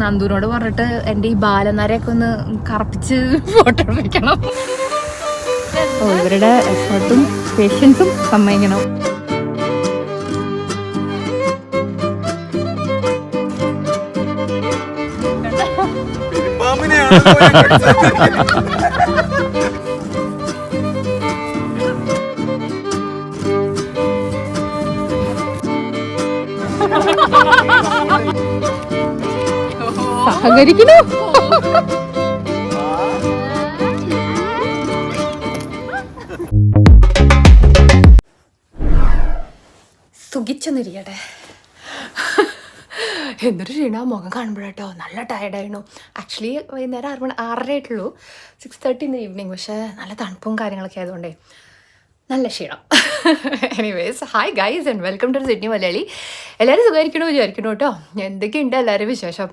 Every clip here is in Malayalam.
നന്ദുവിനോട് പറഞ്ഞിട്ട് എൻ്റെ ഈ ബാലനരയൊക്കെ ഒന്ന് കറപ്പിച്ച് ഫോട്ടോ എടുക്കണം. ഇവരുടെ എഫേർട്ടും പേഷ്യൻസും സമ്മതിക്കണം. സഹകരിക്കണോ? സുഖിച്ചെന്നിരിക്കട്ടെ. എന്തൊരു ക്ഷീണ മുഖം കാണുമ്പോഴേട്ടോ. നല്ല ടയർഡായിരുന്നു. ആക്ച്വലി വൈകുന്നേരം 6:30 ആയിട്ടുള്ളൂ, 6:30 ഇൻ ദ ഈവനിങ്. പക്ഷേ നല്ല തണുപ്പും കാര്യങ്ങളൊക്കെ ആയതുകൊണ്ടേ നല്ല ക്ഷീണം. Anyways, hi guys and welcome to Sydney Malayali. എല്ലാവരും സുഖമായിരിക്കണോ വിചാരിക്കണോ കേട്ടോ. എന്തൊക്കെയുണ്ട് എല്ലാവരും വിശേഷം?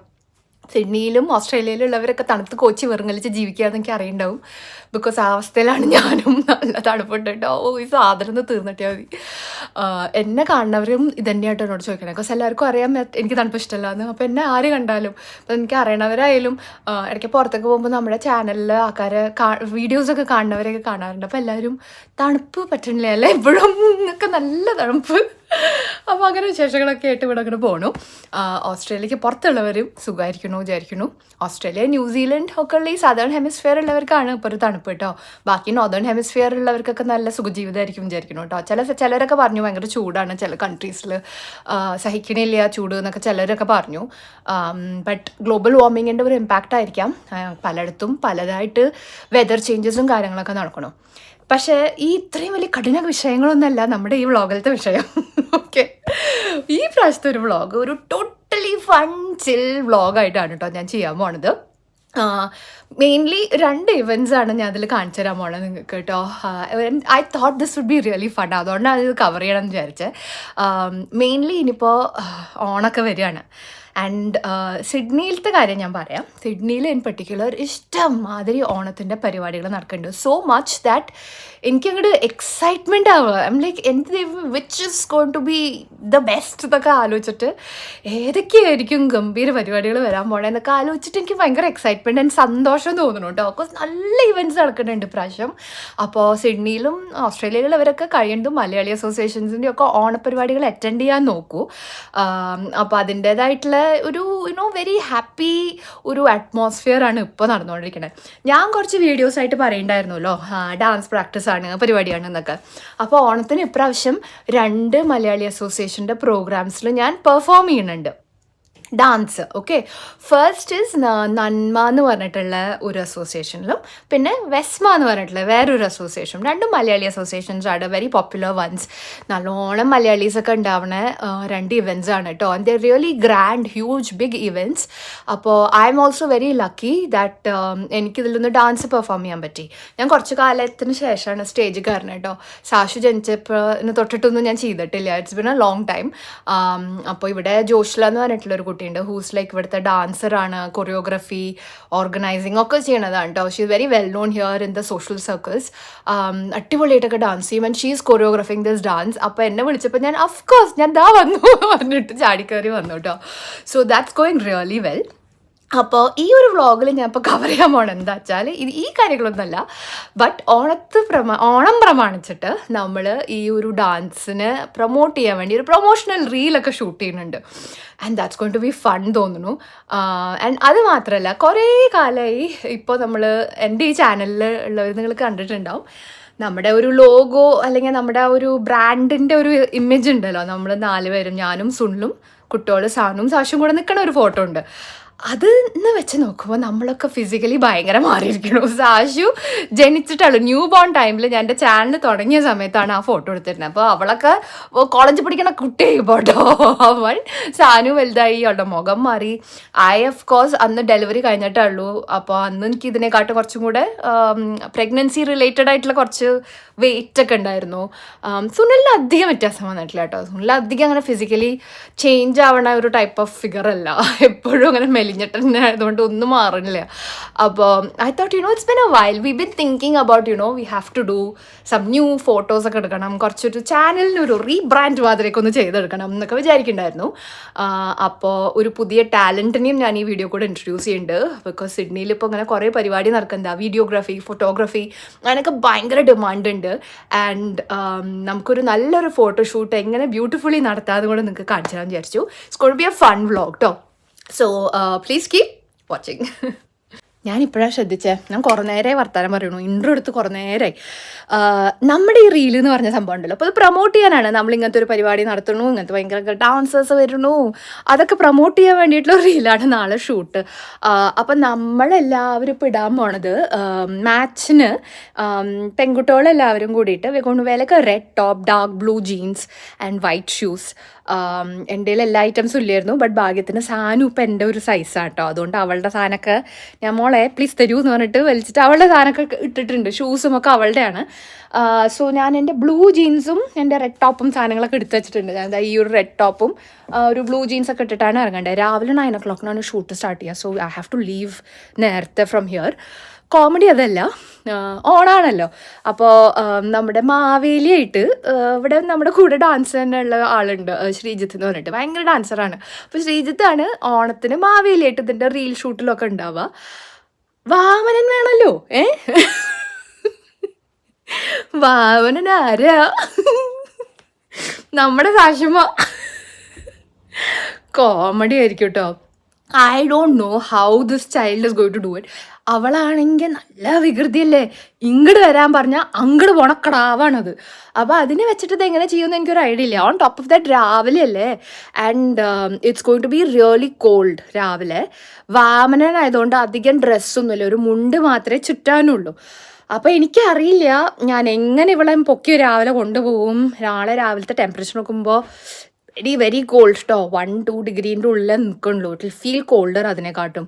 സിഡ്നിയിലും ഓസ്ട്രേലിയയിലും ഉള്ളവരൊക്കെ തണുത്ത് കോച്ചി വെറുങ്ങലിച്ച് ജീവിക്കുകയെന്ന് എനിക്ക് അറിയുണ്ടാവും. ബിക്കോസ് ആ അവസ്ഥയിലാണ് ഞാനും. നല്ല തണുപ്പുണ്ട് കേട്ടോ. ഈ സാധനം തീർന്നിട്ടേ മതി. എന്നെ കാണുന്നവരും ഇതന്നെയായിട്ടോ എന്നോട് ചോദിക്കണേ. ബിക്കോസ് എല്ലാവർക്കും അറിയാം എനിക്ക് തണുപ്പ് ഇഷ്ടമല്ലാന്ന്. അപ്പോൾ എന്നെ ആര് കണ്ടാലും, അപ്പോൾ എനിക്ക് അറിയണവരായാലും ഇടയ്ക്ക് പുറത്തേക്ക് പോകുമ്പോൾ നമ്മുടെ ചാനലിൽ ആൾക്കാരെ വീഡിയോസൊക്കെ കാണുന്നവരെയൊക്കെ കാണാറുണ്ട്. അപ്പോൾ എല്ലാവരും തണുപ്പ് പറ്റണില്ല അല്ലേ എപ്പോഴും ഒക്കെ നല്ല തണുപ്പ്. അപ്പോൾ അങ്ങനെ വിശേഷങ്ങളൊക്കെ ആയിട്ട് ഇവിടെ അങ്ങനെ പോകണു. ഓസ്ട്രേലിയക്ക് പുറത്തുള്ളവരും സുഖമായിരിക്കണോ വിചാരിക്കുന്നു. ഓസ്ട്രേലിയ, ന്യൂസിലൻഡ് ഒക്കെ ഉള്ള ഈ സദേൺ ഹെമിസ്ഫിയർ ഉള്ളവർക്കാണ് ഇപ്പോൾ ഒരു തണുപ്പ് കേട്ടോ. ബാക്കി നോർത്തേൺ ഹെമിസ്ഫിയർ ഉള്ളവർക്കൊക്കെ നല്ല സുഖജീവിതമായിരിക്കും വിചാരിക്കുന്നു കേട്ടോ. ചിലരൊക്കെ പറഞ്ഞു ഭയങ്കര ചൂടാണ് ചില കൺട്രീസിൽ, സഹിക്കണില്ല ചൂട് എന്നൊക്കെ ചിലരൊക്കെ പറഞ്ഞു. ബട്ട് ഗ്ലോബൽ വാർമിങ്ങിൻ്റെ ഒരു ഇമ്പാക്റ്റ് ആയിരിക്കാം. പലയിടത്തും പലതായിട്ട് വെതർ ചേഞ്ചസും കാര്യങ്ങളൊക്കെ നടക്കണം. പക്ഷേ ഈ ഇത്രയും വലിയ കഠിന വിഷയങ്ങളൊന്നുമല്ല നമ്മുടെ ഈ വ്ളോഗിലത്തെ വിഷയം. ഓക്കെ, ഈ പ്രാവശ്യത്തെ ഒരു വ്ളോഗ് ഒരു ടോട്ടലി ഫൺ ചിൽ വ്ളോഗായിട്ടാണ് കേട്ടോ ഞാൻ ചെയ്യാൻ പോണത്. മെയിൻലി 2 ഇവൻറ്റ്സ് ആണ് ഞാൻ അതിൽ കാണിച്ചു തരാൻ പോണത് നിങ്ങൾക്ക് കേട്ടോ. I thought this would be really fun. അതുകൊണ്ടാണ് ഇത് കവർ ചെയ്യണം എന്ന് വിചാരിച്ചത്. മെയിൻലി ഇനിയിപ്പോൾ ഓണമൊക്കെ വരികയാണ്. ആൻഡ് സിഡ്നിയിലത്തെ കാര്യം ഞാൻ പറയാം. സിഡ്നിയിൽ ഇൻ പെർട്ടിക്കുലർ ഇഷ്ടംമാതിരി ഓണത്തിൻ്റെ പരിപാടികൾ നടക്കുന്നുണ്ട്. സോ മച്ച് ദാറ്റ് എനിക്കങ്ങോട്ട് എക്സൈറ്റ്മെൻ്റ് ആവുക. ഐം ലൈക്ക് എന്ത് which is going to be the best എന്നൊക്കെ ആലോചിച്ചിട്ട് ഏതൊക്കെയായിരിക്കും ഗംഭീര പരിപാടികൾ വരാൻ പോകണേ എന്നൊക്കെ ആലോചിച്ചിട്ട് എനിക്ക് ഭയങ്കര എക്സൈറ്റ്മെൻറ്റ് ആൻഡ് സന്തോഷം തോന്നുന്നു കേട്ടോ. ബിക്കോസ് നല്ല ഇവൻറ്റ്സ് നടക്കുന്നുണ്ട് ഇപ്രാവശ്യം. അപ്പോൾ സിഡ്നിയിലും ഓസ്ട്രേലിയയിലുള്ളവരൊക്കെ കഴിയുന്നതും മലയാളി അസോസിയേഷൻസിൻ്റെ ഒക്കെ ഓണപരിപാടികൾ അറ്റൻഡ് ചെയ്യാൻ നോക്കൂ. അപ്പോൾ അതിൻ്റേതായിട്ടുള്ള ഒരു വെരി ഹാപ്പി ഒരു അറ്റ്മോസ്ഫിയർ ആണ് ഇപ്പോൾ നടന്നുകൊണ്ടിരിക്കുന്നത്. ഞാൻ കുറച്ച് വീഡിയോസ് ആയിട്ട് പറയണ്ടായിരുന്നല്ലോ ഡാൻസ് പ്രാക്ടീസ് ആണ് പരിപാടിയാണ് എന്നൊക്കെ. അപ്പോൾ ഓണത്തിന് ഇപ്രാവശ്യം 2 മലയാളി അസോസിയേഷൻ്റെ പ്രോഗ്രാംസിൽ ഞാൻ പെർഫോം ചെയ്യുന്നുണ്ട് ഡാൻസ്. ഓക്കെ, ഫസ്റ്റ് ഈസ് നന്മ എന്ന് പറഞ്ഞിട്ടുള്ള ഒരു അസോസിയേഷനിലും പിന്നെ വെസ്മ എന്ന് പറഞ്ഞിട്ടുള്ള വേറൊരു അസോസിയേഷനും. 2 മലയാളി അസോസിയേഷൻസ് ആണ്, വെരി പോപ്പുലർ വൺസ്. നല്ലോണം മലയാളീസൊക്കെ ഉണ്ടാവുന്ന 2 ഇവൻറ്റ്സ് ആണ് കേട്ടോ. And the really grand huge big events. അപ്പോൾ I am also very lucky that എനിക്കിതിലൊന്ന് ഡാൻസ് പെർഫോം ചെയ്യാൻ പറ്റി. ഞാൻ കുറച്ച് കാലത്തിന് ശേഷമാണ് സ്റ്റേജിൽ കയറുന്നത് കേട്ടോ. സാഷു ജനിച്ചപ്പോൾ തൊട്ടിട്ടൊന്നും ഞാൻ ചെയ്തിട്ടില്ല. It's been A long time. അപ്പോൾ ഇവിടെ ജോഷ്ല എന്ന് പറഞ്ഞിട്ടുള്ളൊരു കുട്ടി ഹൂസ് ലൈക്ക് ഇവിടുത്തെ ഡാൻസറാണ്, കൊറിയോഗ്രഫി ഓർഗനൈസിങ് ഒക്കെ ചെയ്യണതാണ് കേട്ടോ. She is very well known here in the social circles. അടിപൊളിയായിട്ടൊക്കെ ഡാൻസ് ചെയ്യും and she is choreographing this dance. അപ്പോൾ എന്നെ വിളിച്ചപ്പോൾ ഞാൻ അഫ്കോഴ്സ് ഞാൻ ദാ വന്നു പറഞ്ഞിട്ട് ചാടിക്കയറി വന്നു കേട്ടോ. So that's going really well. അപ്പോൾ ഈ ഒരു വ്ളോഗിൽ ഞാൻ ഇപ്പോൾ കവർ ചെയ്യാൻ പോകണം എന്താ വെച്ചാൽ ഈ കാര്യങ്ങളൊന്നുമല്ല. ബട്ട് ഓണം പ്രമാണിച്ചിട്ട് നമ്മൾ ഈ ഒരു ഡാൻസിന് പ്രൊമോട്ട് ചെയ്യാൻ വേണ്ടി ഒരു പ്രൊമോഷണൽ റീലൊക്കെ ഷൂട്ട് ചെയ്യുന്നുണ്ട്. And that's going to be fun തോന്നുന്നു. ആൻഡ് അത് മാത്രമല്ല, കുറേ കാലമായി ഇപ്പോൾ നമ്മൾ എൻ്റെ ഈ ചാനലിൽ ഉള്ളവർ നിങ്ങൾ കണ്ടിട്ടുണ്ടാവും, നമ്മുടെ ഒരു ലോഗോ അല്ലെങ്കിൽ നമ്മുടെ ഒരു ബ്രാൻഡിൻ്റെ ഒരു ഇമേജ് ഉണ്ടല്ലോ. നമ്മൾ 4 പേരും, ഞാനും സുണിലും കുട്ടികൾ സാനും സാഷും കൂടെ നിൽക്കണ ഒരു ഫോട്ടോ ഉണ്ട്. അത് എന്ന് വെച്ച് നോക്കുമ്പോൾ നമ്മളൊക്കെ ഫിസിക്കലി ഭയങ്കര മാറിയിരിക്കണം. സാഷു ജനിച്ചിട്ടുള്ളൂ ന്യൂ ബോൺ ടൈമിൽ ഞാൻ എൻ്റെ ചാനൽ തുടങ്ങിയ സമയത്താണ് ആ ഫോട്ടോ എടുത്തിരുന്നത്. അപ്പോൾ അവളൊക്കെ കോളേജിൽ പഠിക്കണ കുട്ടിയായി പോട്ടോ. അവൾ സാനു വലുതായി, അവളുടെ മുഖം മാറി. ഓഫ് കോഴ്സ് അന്ന് ഡെലിവറി കഴിഞ്ഞിട്ടുള്ളൂ. അപ്പോൾ അന്ന് എനിക്ക് ഇതിനെക്കാട്ടും കുറച്ചും കൂടെ പ്രഗ്നൻസി റിലേറ്റഡ് ആയിട്ടുള്ള കുറച്ച് വെയിറ്റ് ഒക്കെ ഉണ്ടായിരുന്നു. സുനിലിന് അധികം വ്യത്യാസം വന്നിട്ടില്ല കേട്ടോ. സുനിൽ അധികം അങ്ങനെ ഫിസിക്കലി ചേഞ്ച് ആവണ ഒരു ടൈപ്പ് ഓഫ് ഫിഗർ അല്ല. എപ്പോഴും അങ്ങനെ മെലിഞ്ഞിട്ട് തന്നെ ആയതുകൊണ്ട് ഒന്നും മാറുന്നില്ല. അപ്പോൾ I thought it's been a while we been thinking about we have to do some new ഫോട്ടോസൊക്കെ എടുക്കണം, കുറച്ചൊരു ചാനലിനൊരു റീബ്രാൻഡ് മാതിരിയൊക്കെ ഒന്ന് ചെയ്തെടുക്കണം എന്നൊക്കെ വിചാരിക്കുന്നുണ്ടായിരുന്നു. അപ്പോൾ ഒരു പുതിയ ടാലൻറ്റിനെയും ഞാൻ ഈ വീഡിയോ കൂടെ ഇൻട്രൊഡ്യൂസ് ചെയ്യുന്നുണ്ട്. ബിക്കോസ് സിഡ്നിയിൽ ഇപ്പോൾ ഇങ്ങനെ കുറേ പരിപാടി നടക്കുന്നത് വീഡിയോഗ്രാഫി, ഫോട്ടോഗ്രാഫി, അതിനൊക്കെ ഭയങ്കര ഡിമാൻഡ് ഉണ്ട്. ആൻഡ് നമുക്കൊരു നല്ലൊരു ഫോട്ടോഷൂട്ട് എങ്ങനെ ബ്യൂട്ടിഫുള്ളി നടത്താതെ കൂടെ നിങ്ങൾക്ക് കാണിച്ചു തരാൻ വിചാരിച്ചു. It's going to be a fun vlog കേട്ടോ. So please keep watching. ഞാനിപ്പോഴാണ് ശ്രദ്ധിച്ചേ, ഞാൻ കുറേ നേരമായി വർത്താനം പറയണു, ഇൻട്രോ എടുത്ത് കുറേ നേരമായി. നമ്മുടെ ഈ റീൽ എന്ന് പറഞ്ഞ സംഭവം ഉണ്ടല്ലോ, അപ്പോൾ അത് പ്രൊമോട്ട് ചെയ്യാനാണ് നമ്മൾ ഇങ്ങനത്തെ ഒരു പരിപാടി നടത്തണു, ഇങ്ങനത്തെ ഭയങ്കര ഡാൻസേഴ്സ് വരുന്നു, അതൊക്കെ പ്രൊമോട്ട് ചെയ്യാൻ വേണ്ടിയിട്ടുള്ള റീലാണ് നാളെ ഷൂട്ട്. അപ്പം നമ്മളെല്ലാവരും ഇപ്പോൾ ഇടാൻ പോണത് മാച്ചിന് പെൺകുട്ടികളെല്ലാവരും കൂടിയിട്ട് കൊണ്ട് വിലക്ക് red top, dark blue jeans and white shoes. എൻ്റെ കയ്യിൽ എല്ലാ ഐറ്റംസും ഇല്ലായിരുന്നു, ബട്ട് ഭാഗ്യത്തിന് സാധനം ഇപ്പം എൻ്റെ ഒരു സൈസാണ് കേട്ടോ. അതുകൊണ്ട് അവളുടെ സാധനമൊക്കെ ഞാൻ മോളെ പ്ലീസ് തരൂ എന്ന് പറഞ്ഞിട്ട് വലിച്ചിട്ട് അവളുടെ സാധനമൊക്കെ ഇട്ടിട്ടുണ്ട്, ഷൂസും ഒക്കെ അവളുടെയാണ്. സോ ഞാൻ എൻ്റെ ബ്ലൂ ജീൻസും എൻ്റെ റെഡ് ടോപ്പും സാധനങ്ങളൊക്കെ എടുത്ത് വെച്ചിട്ടുണ്ട്. ഞാൻ ഈ ഒരു റെഡ് ടോപ്പും ഒരു ബ്ലൂ ജീൻസൊക്കെ ഇട്ടിട്ടാണ് ഇറങ്ങേണ്ടത്. രാവിലെ 9 o'clock ഷൂട്ട് സ്റ്റാർട്ട് ചെയ്യുക. So I have to leave നേരത്തെ ഫ്രം ഹിയർ. കോമഡി അതല്ല, ഓണാണല്ലോ. അപ്പോൾ നമ്മുടെ മാവേലിയായിട്ട് ഇവിടെ നമ്മുടെ കൂടെ ഡാൻസ് തന്നെ ഉള്ള ആളുണ്ട്, ശ്രീജിത്ത് എന്ന് പറഞ്ഞിട്ട്, ഭയങ്കര ഡാൻസറാണ്. അപ്പോൾ ശ്രീജിത്താണ് ഓണത്തിന് മാവേലിയായിട്ട് ഇതിൻ്റെ റീൽ ഷൂട്ടിലൊക്കെ ഉണ്ടാവുക. വാമനൻ വേണമല്ലോ, വാമനൻ ആരാ? നമ്മുടെ സാക്ഷ്യമ്മ. കോമഡി ആയിരിക്കും കേട്ടോ. I don't know how this child is going to do it. അവളാണെങ്കിൽ നല്ല വികൃതിയല്ലേ, ഇങ്ങോട്ട് വരാൻ പറഞ്ഞാൽ അങ്ങോട്ട് പോണ കടാവാണത്. അപ്പോൾ അതിനെ വെച്ചിട്ട് ഇത് എങ്ങനെ ചെയ്യുമെന്ന് എനിക്കൊരു ഐഡിയ ഇല്ല. ഓൺ ടോപ്പ് ഓഫ് ദാറ്റ് രാവിലെ അല്ലേ, and it's going to be really cold രാവിലെ. വാമനനായതുകൊണ്ട് അധികം ഡ്രസ്സൊന്നുമില്ല, ഒരു മുണ്ട് മാത്രമേ ചുറ്റാനുള്ളൂ. അപ്പോൾ എനിക്കറിയില്ല ഞാൻ എങ്ങനെ ഇവളെ പൊക്കി രാവിലെ കൊണ്ടുപോകും. നാളെ രാവിലത്തെ ടെമ്പറേച്ചർ നോക്കുമ്പോൾ വെരി കോൾഡ് കേട്ടോ, 1-2 ഡിഗ്രീൻ്റെ ഉള്ളിൽ നിൽക്കണുള്ളൂ. ഇറ്റ് വിൽ ഫീൽ കോൾഡർ അതിനെക്കാട്ടും.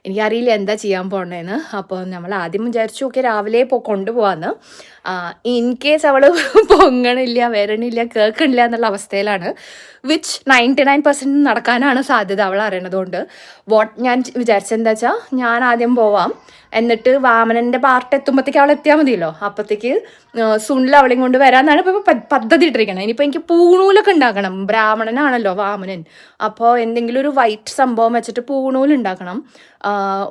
എനിക്കറിയില്ല എന്താ ചെയ്യാൻ പോകണേന്ന്. അപ്പോൾ നമ്മൾ ആദ്യം വിചാരിച്ചു ഓക്കെ രാവിലെ കൊണ്ടുപോകാമെന്ന്. ഇൻ കേസ് അവൾ പൊങ്ങണില്ല, വരണില്ല, കേൾക്കണില്ല എന്നുള്ള അവസ്ഥയിലാണ്, വിച്ച് 99% നടക്കാനാണ് സാധ്യത അവൾ അറിയണതുകൊണ്ട്. ഞാൻ വിചാരിച്ചെന്താ വെച്ചാൽ ഞാൻ ആദ്യം പോവാം, എന്നിട്ട് വാമനൻ്റെ പാർട്ട് എത്തുമ്പോഴത്തേക്ക് അവൾ എത്തിയാൽ മതിയല്ലോ. അപ്പോഴത്തേക്ക് സുനിൽ അവളെയും കൊണ്ട് വരാമെന്നാണ് ഇപ്പോൾ പദ്ധതി ഇട്ടിരിക്കണം. ഇനിയിപ്പോൾ എനിക്ക് പൂണൂലൊക്കെ ഉണ്ടാക്കണം, ബ്രാഹ്മണനാണല്ലോ വാമനൻ. അപ്പോൾ എന്തെങ്കിലും ഒരു വൈറ്റ് സംഭവം വെച്ചിട്ട് പൂണൂലുണ്ടാക്കണം.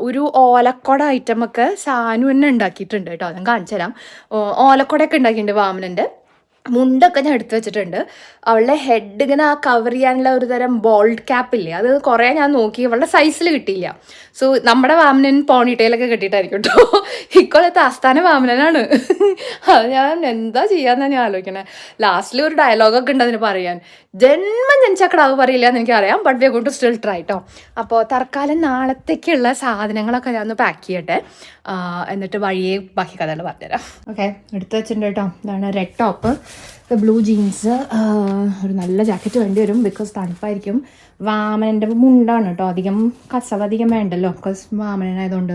ഒരു ഓലക്കൊട ഐറ്റമൊക്കെ സാനു തന്നെ ഉണ്ടാക്കിയിട്ടുണ്ട് കേട്ടോ, ഞാൻ കാണിച്ചു തരാം. ഓലക്കൊടയൊക്കെ ഉണ്ടാക്കിയിട്ടുണ്ട്. വാമനൻ്റെ മുണ്ടൊക്കെ ഞാൻ എടുത്തു വെച്ചിട്ടുണ്ട്. അവളുടെ ഹെഡ് ഇങ്ങനെ കവർ ചെയ്യാനുള്ള ഒരു തരം ബോൾഡ് ക്യാപ്പില്ലേ, അത് കുറേ ഞാൻ നോക്കി, അവളുടെ സൈസിൽ കിട്ടിയില്ല. സോ നമ്മുടെ വാമനൻ പോണിട്ടയിലൊക്കെ കെട്ടിയിട്ടായിരിക്കും കേട്ടോ. ഇക്കൊല്ലത്തെ ആസ്ഥാന വാമനനാണ്. അത് ഞാൻ എന്താ ചെയ്യാന്നാണ് ഞാൻ ആലോചിക്കണേ. ലാസ്റ്റിൽ ഒരു ഡയലോഗൊക്കെ ഉണ്ട് അതിന് പറയാൻ, ജന്മം ജനിച്ചക്കടാവ് പറയില്ല എന്ന് എനിക്കറിയാം, but we are going to still try കേട്ടോ. അപ്പോൾ തൽക്കാലം നാളത്തേക്കുള്ള സാധനങ്ങളൊക്കെ ഞാൻ ഒന്ന് പാക്ക് ചെയ്യട്ടെ, എന്നിട്ട് വഴിയെ ബാക്കി കഥകൾ പറഞ്ഞുതരാം. ഓക്കെ, എടുത്ത് വെച്ചിട്ടുണ്ട് കേട്ടോ. ഇതാണ് റെഡ് ടോപ്പ്, ബ്ലൂ ജീൻസ്, ഒരു നല്ല ജാക്കറ്റ് വേണ്ടി വരും ബിക്കോസ് തണുപ്പായിരിക്കും. വാമനൻ്റെ മുണ്ടാണ് കേട്ടോ, അധികം കസവ് അധികം വേണ്ടല്ലോ, ബിക്കോസ് വാമനനായതുകൊണ്ട്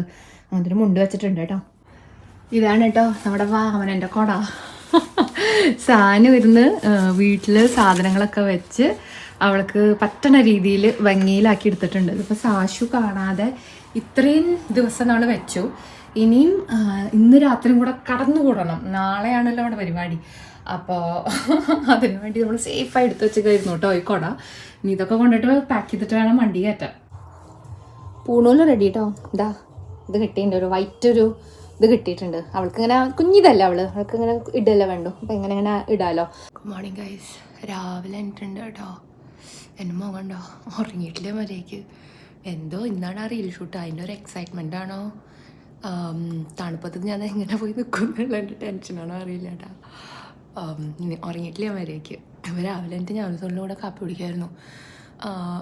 അതിന് മുണ്ട് വെച്ചിട്ടുണ്ട് കേട്ടോ. ഇതാണ് കേട്ടോ നമ്മുടെ വാമനൻ്റെ കൊട. സാനു ഇരുന്ന് വീട്ടിൽ സാധനങ്ങളൊക്കെ വെച്ച് അവൾക്ക് പറ്റണ രീതിയിൽ ഭംഗിയിലാക്കി എടുത്തിട്ടുണ്ട്. ഇതിപ്പോൾ സാശു കാണാതെ ഇത്രയും ദിവസം നമ്മൾ വെച്ചു. ഇനിയും ഇന്ന് രാത്രിയും കൂടെ കടന്നുകൂടണം, നാളെയാണല്ലോ അവിടെ പരിപാടി. അപ്പോൾ അതിനു വേണ്ടി നമ്മൾ സേഫായി എടുത്ത് വെച്ചിരുന്നു കേട്ടോ ഈ കൊട. ഇനി ഇതൊക്കെ കൊണ്ടിട്ട് പാക്ക് ചെയ്തിട്ട് വേണം വണ്ടി കയറ്റാൻ. പൂണൂല് റെഡി കേട്ടോ. ഇതാ ഇത് കിട്ടിയിട്ടുണ്ട്, ഒരു വൈറ്റ് ഒരു ഇത് കിട്ടിയിട്ടുണ്ട്. അവൾക്ക് ഇങ്ങനെ കുഞ്ഞിതല്ല, അവൾക്ക് ഇങ്ങനെ ഇടല്ല വേണ്ടു, അപ്പം ഇങ്ങനെ ഇടാലോ. ഗുഡ് മോർണിംഗ് ഗൈസ്, രാവിലെ എന്നിട്ടുണ്ട് കേട്ടോ. എൻ്റെ മോൻ കണ്ടോ ഉറങ്ങിയിട്ടില്ല മര്യാദയ്ക്ക്. എന്തോ ഇന്നാണ് ആ റീൽ ഷൂട്ട്, അതിൻ്റെ ഒരു എക്സൈറ്റ്മെൻ്റ് ആണോ തണുപ്പത്ത് ഞാൻ എങ്ങനെ പോയി നിൽക്കുന്നുള്ള എൻ്റെ ടെൻഷനാണോ അറിയില്ല കേട്ടോ. ഉറങ്ങിയിട്ടില്ല മര്യാദയ്ക്ക്. രാവിലെ എന്നിട്ട് ഞാൻ സ്വന്തം കൂടെ കാപ്പി കുടിക്കായിരുന്നു.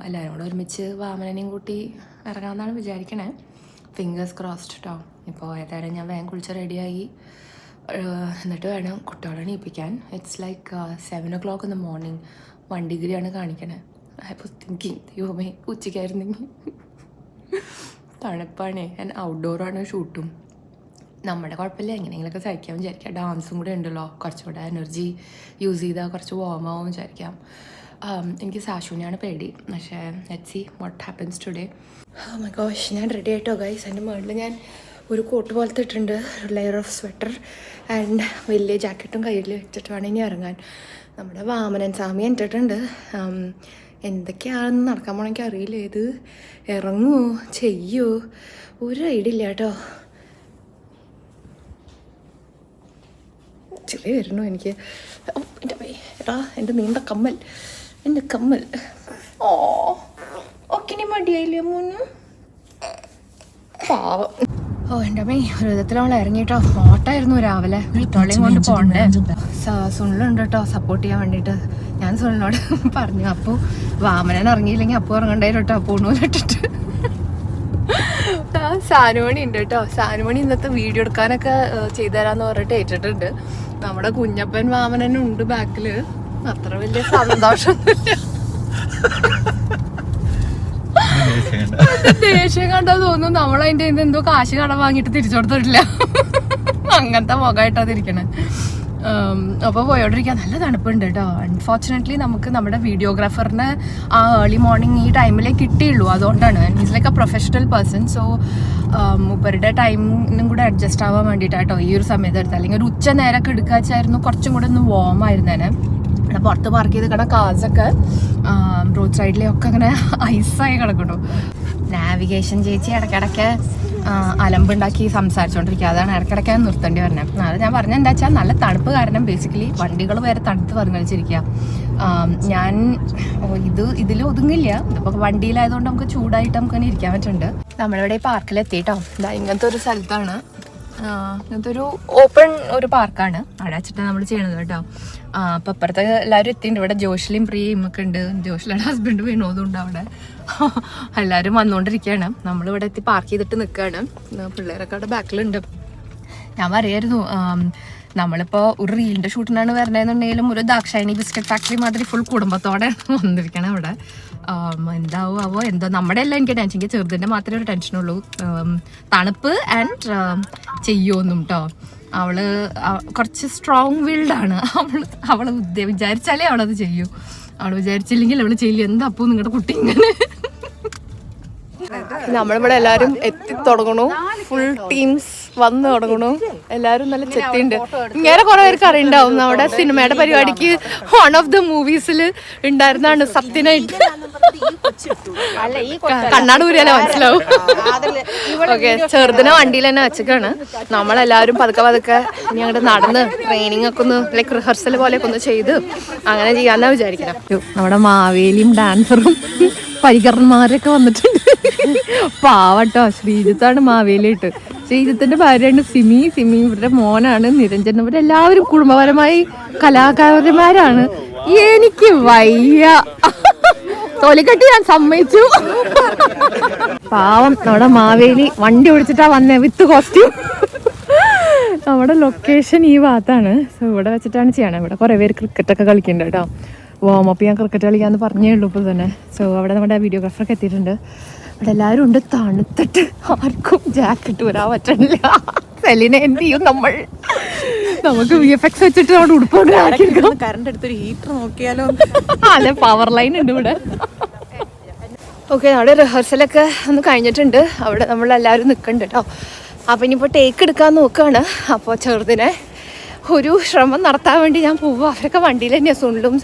എല്ലാവരും കൂടെ ഒരുമിച്ച് വാമനനെയും കൂട്ടി ഇറങ്ങാമെന്നാണ് വിചാരിക്കണേ. ഫിംഗേഴ്സ് ക്രോസ്ഡ് കേട്ടോ. ഇപ്പോൾ ഏതായാലും ഞാൻ വേഗം കുളിച്ച് റെഡിയായി, എന്നിട്ട് വേണം കുട്ടികളെ എണീപ്പിക്കാൻ. It's like 7 o'clock in the morning. 1 degree കാണിക്കണേ. ഐ വാസ് തിങ്കിങ് യോമേ ഉച്ചയ്ക്കായിരുന്നെങ്കിൽ. തണുപ്പാണ്, ആൻഡ് ഔട്ട്ഡോറാണ് ഷൂട്ടും. നമ്മുടെ കുഴപ്പമില്ല, എങ്ങനെയെങ്കിലൊക്കെ സഹിക്കാൻ വിചാരിക്കാം. ഡാൻസും കൂടെ ഉണ്ടല്ലോ, കുറച്ചുകൂടെ എനർജി യൂസ് ചെയ്താൽ കുറച്ച് വാമാവും വിചാരിക്കാം. എനിക്ക് സാശുവിനെയാണ് പേടി. പക്ഷേ let's see what happens today. Oh my gosh, ഞാൻ റെഡി ആയിട്ടോ ഗൈസ്. എൻ്റെ മുകളിൽ ഞാൻ ഒരു കോട്ട് പോലത്തെ ഇട്ടിട്ടുണ്ട്, ലെയർ ഓഫ് സ്വെറ്റർ ആൻഡ് വലിയ ജാക്കറ്റും കയ്യിൽ വെച്ചിട്ട് വേണം ഇനി ഇറങ്ങാൻ. നമ്മുടെ വാമനൻ സ്വാമി ഇട്ടിട്ടുണ്ട്. എന്തൊക്കെയാണെന്ന് നടക്കാൻ പോകണമെങ്കിൽ അറിയില്ല. ഇത് ഇറങ്ങുമോ ചെയ്യുമോ ഒരു ഐഡിയ ഇല്ല കേട്ടോ. ചെറിയ വരുന്നു എനിക്ക്. ഓ എൻ്റെ എടാ, എൻ്റെ നീണ്ട കമ്മൽ, എൻ്റെ കമ്മൽ. ഓക്കെ ഇനി മടിയായില്ലേ മോന്, പാവം. ഓ എൻ്റെ അമ്മേ, ഒരു വിധത്തിൽ അവൾ ഇറങ്ങിയിട്ടോ. ഓട്ടായിരുന്നു രാവിലെ, വീട്ടോളെയും കൊണ്ട് പോകണ്ടേ. സുണിലുണ്ട് കേട്ടോ സപ്പോർട്ട് ചെയ്യാൻ വേണ്ടിയിട്ട്. ഞാൻ സുണിനോട് പറഞ്ഞു, അപ്പോൾ വാമനൻ ഇറങ്ങിയില്ലെങ്കിൽ അപ്പോൾ ഇറങ്ങണ്ടായിരുന്നു കേട്ടോ, പൂണൂലിട്ടിട്ട്. സാനുമണി ഉണ്ട് കേട്ടോ. സാനുമണി ഇന്നത്തെ വീഡിയോ എടുക്കാനൊക്കെ ചെയ്തു തരാമെന്ന് പറഞ്ഞിട്ട് ഏറ്റിട്ടുണ്ട്. നമ്മുടെ കുഞ്ഞപ്പൻ വാമനനും ഉണ്ട് ബാക്കില്. അത്ര വലിയ സന്തോഷമൊന്നുമില്ല. ദേഷ്യം കണ്ടാ തോന്നുന്നു നമ്മളതിൻ്റെ എന്തോ കാശ് കടം വാങ്ങിയിട്ട് തിരിച്ചു കൊടുത്തിട്ടില്ല. അങ്ങനത്തെ മുഖമായിട്ടാതിരിക്കണേ. അപ്പോൾ പോയോണ്ടിരിക്കാൻ നല്ല തണുപ്പുണ്ട് കേട്ടോ. അൺഫോർച്ചുനേറ്റ്ലി നമുക്ക് നമ്മുടെ വീഡിയോഗ്രാഫറിനെ ആ ഏർലി മോർണിംഗ് ഈ ടൈമിലേ കിട്ടിയുള്ളൂ. അതുകൊണ്ടാണ് means like a professional person. So മൂപ്പരുടെ ടൈമിനും കൂടെ അഡ്ജസ്റ്റ് ആവാൻ വേണ്ടിയിട്ടാട്ടോ ഈ ഒരു സമയത്ത് എടുത്തത്. അല്ലെങ്കിൽ ഒരു ഉച്ച നേരമൊക്കെ എടുക്കുക വെച്ചായിരുന്നു കുറച്ചും കൂടെ ഒന്ന് വാം ആയിരുന്നേനെ. ഇവിടെ പുറത്ത് പാർക്ക് ചെയ്ത് കിടന്ന കാസൊക്കെ റോഡ് സൈഡിലൊക്കെ അങ്ങനെ ഐസായി കിടക്കണു. നാവിഗേഷൻ ചേച്ചി ഇടയ്ക്കിടയ്ക്ക് അലമ്പുണ്ടാക്കി സംസാരിച്ചുകൊണ്ടിരിക്കുക. അതാണ് ഇടയ്ക്കിടയ്ക്ക് നിർത്തേണ്ടി പറഞ്ഞത്. അത് ഞാൻ പറഞ്ഞത് എന്താ വെച്ചാൽ നല്ല തണുപ്പ് കാരണം ബേസിക്കലി വണ്ടികൾ വരെ തണുത്ത് പറഞ്ഞിരിക്കുക. ഞാൻ ഇതിൽ ഒതുങ്ങില്ല. ഇതിപ്പോൾ വണ്ടിയിലായതുകൊണ്ട് നമുക്ക് ചൂടായിട്ട് നമുക്ക് തന്നെ ഇരിക്കാൻ പറ്റുന്നുണ്ട്. നമ്മളിവിടെ ഈ പാർക്കിലെത്തിയിട്ടോ. ഇങ്ങനത്തെ ഒരു സ്ഥലത്താണ്. ഇങ്ങനത്തെ ഒരു ഓപ്പൺ ഒരു പാർക്കാണ്. അവിടെ വെച്ചിട്ടാണ് നമ്മൾ ചെയ്യണത് കേട്ടോ. അപ്പം അപ്പുറത്തെ എല്ലാവരും എത്തിയിട്ടുണ്ട്. ഇവിടെ ജോഷ്ലിയും പ്രിയയും ഒക്കെ ഉണ്ട്. ജോഷ്ലിയുടെ ഹസ്ബൻഡ് വിനോദം ഉണ്ട് അവിടെ. എല്ലാവരും വന്നുകൊണ്ടിരിക്കുകയാണ്. നമ്മളിവിടെ എത്തി പാർക്ക് ചെയ്തിട്ട് നിൽക്കുകയാണ്. പിള്ളേരൊക്കെ അവിടെ ബാക്കിലുണ്ട്. ഞാൻ പറയായിരുന്നു, നമ്മളിപ്പോൾ ഒരു റീലിൻ്റെ ഷൂട്ടിനാണ് വരണമെന്നുണ്ടെങ്കിലും ഒരു ദാക്ഷായണി ബിസ്ക്കറ്റ് ഫാക്ടറി മാതിരി ഫുൾ കുടുംബത്തോടെ വന്നിരിക്കണം അവിടെ. എന്താവോ എന്തോ നമ്മുടെ എല്ലാം എനിക്ക് ടെൻഷൻ. എനിക്ക് ചെറുതിൻ്റെ മാത്രമേ ഒരു ടെൻഷനുള്ളൂ, തണുപ്പ് ആൻഡ് ചെയ്യുമോന്നും കേട്ടോ. അവള് കുറച്ച് സ്ട്രോങ് വിൽഡാണ്. അവള് വിചാരിച്ചാലേ അവളത് ചെയ്യൂ. അവള് വിചാരിച്ചില്ലെങ്കിൽ അവള് ചെയ്യില്ല. എന്താ അപ്പോൾ നിങ്ങളുടെ കുട്ടി ഇങ്ങനെ. നമ്മളിവിടെ എല്ലാരും എത്തി തുടങ്ങണു. ഫുൾ ടീംസ് വന്ന് തുടങ്ങണു. എല്ലാരും നല്ല ചെത്തിയുണ്ട്. ഇങ്ങനെ കുറെ പേർക്ക് അറിയണ്ടാവും. നമ്മുടെ സിനിമയുടെ പരിപാടിക്ക് വൺ ഓഫ് ദ മൂവീസിൽ ഉണ്ടായിരുന്നാണ് സത്യനായിട്ട്. കണ്ണാട് കൂടിയാലേ മനസ്സിലാവും. ഓക്കെ, ചെറുതിനെ വണ്ടിയിൽ തന്നെ വെച്ചേക്കാണ്. നമ്മളെല്ലാവരും പതുക്കെ ഇനി അങ്ങോട്ട് നടന്ന് ട്രെയിനിങ് ഒക്കെ ഒന്ന് ലൈക്ക് റിഹേഴ്സൽ പോലെയൊക്കെ ഒന്ന് ചെയ്ത് അങ്ങനെ ചെയ്യാന്നാ വിചാരിക്കണം. നമ്മുടെ മാവേലിയും ഡാൻസറും പരികർന്മാരൊക്കെ വന്നിട്ടുണ്ട്. പാവട്ടോ, ശ്രീജിത്താണ് മാവേലിയിട്ട്. ശ്രീജിത്തിന്റെ ഭാര്യയാണ് സിമി. ഇവരുടെ മോനാണ് നിരഞ്ജൻ. ഇവരെല്ലാവരും കുടുംബപരമായി കലാകാരന്മാരാണ്. എനിക്ക് വയ്യ, തൊലിക്കെട്ടി ഞാൻ സമ്മതിച്ചു. പാവം നമ്മുടെ മാവേലി വണ്ടി ഓടിച്ചിട്ടാ വന്നേ വിത്ത് കോസ്റ്റ്യൂം. നമ്മുടെ ലൊക്കേഷൻ ഈ ഭാഗത്താണ്. സോ ഇവിടെ വെച്ചിട്ടാണ് ചെയ്യണം. ഇവിടെ കുറെ പേര് ക്രിക്കറ്റൊക്കെ കളിക്കുന്നുണ്ട് കേട്ടോ. വാമപ്പ് ഞാൻ ക്രിക്കറ്റ് കളിക്കാന്ന് പറഞ്ഞേ ഉള്ളൂ ഇപ്പോൾ തന്നെ. സോ അവിടെ നമ്മുടെ വീഡിയോഗ്രാഫറൊക്കെ എത്തിയിട്ടുണ്ട്. അവിടെ എല്ലാവരും ഉണ്ട്. തണുത്തിട്ട് ആർക്കും ജാക്കറ്റ് വരാൻ പറ്റണില്ല. സെലിനെ എന്ത് ചെയ്യും നമ്മൾ? നമുക്ക് VFX വെച്ചിട്ട് അവിടെ ഉടുപ്പോണ്ട് കറണ്ട് എടുത്തൊരു ഹീറ്റർ നോക്കിയാലോ? അല്ലെ, പവർ ലൈൻ ഉണ്ട് ഇവിടെ. ഓക്കെ, അവിടെ റിഹേഴ്സലൊക്കെ ഒന്ന് കഴിഞ്ഞിട്ടുണ്ട്. അവിടെ നമ്മളെല്ലാവരും നിൽക്കുന്നുണ്ട് കേട്ടോ. അപ്പം ഇനിയിപ്പോൾ ടേക്ക് എടുക്കാൻ നോക്കുകയാണ്. അപ്പോൾ ചെറുതിനെ ഒരു ശ്രമം നടത്താൻ വേണ്ടി ഞാൻ പോവുക. അവരൊക്കെ വണ്ടിയിൽ തന്നെയാണ്. സുണ്ടും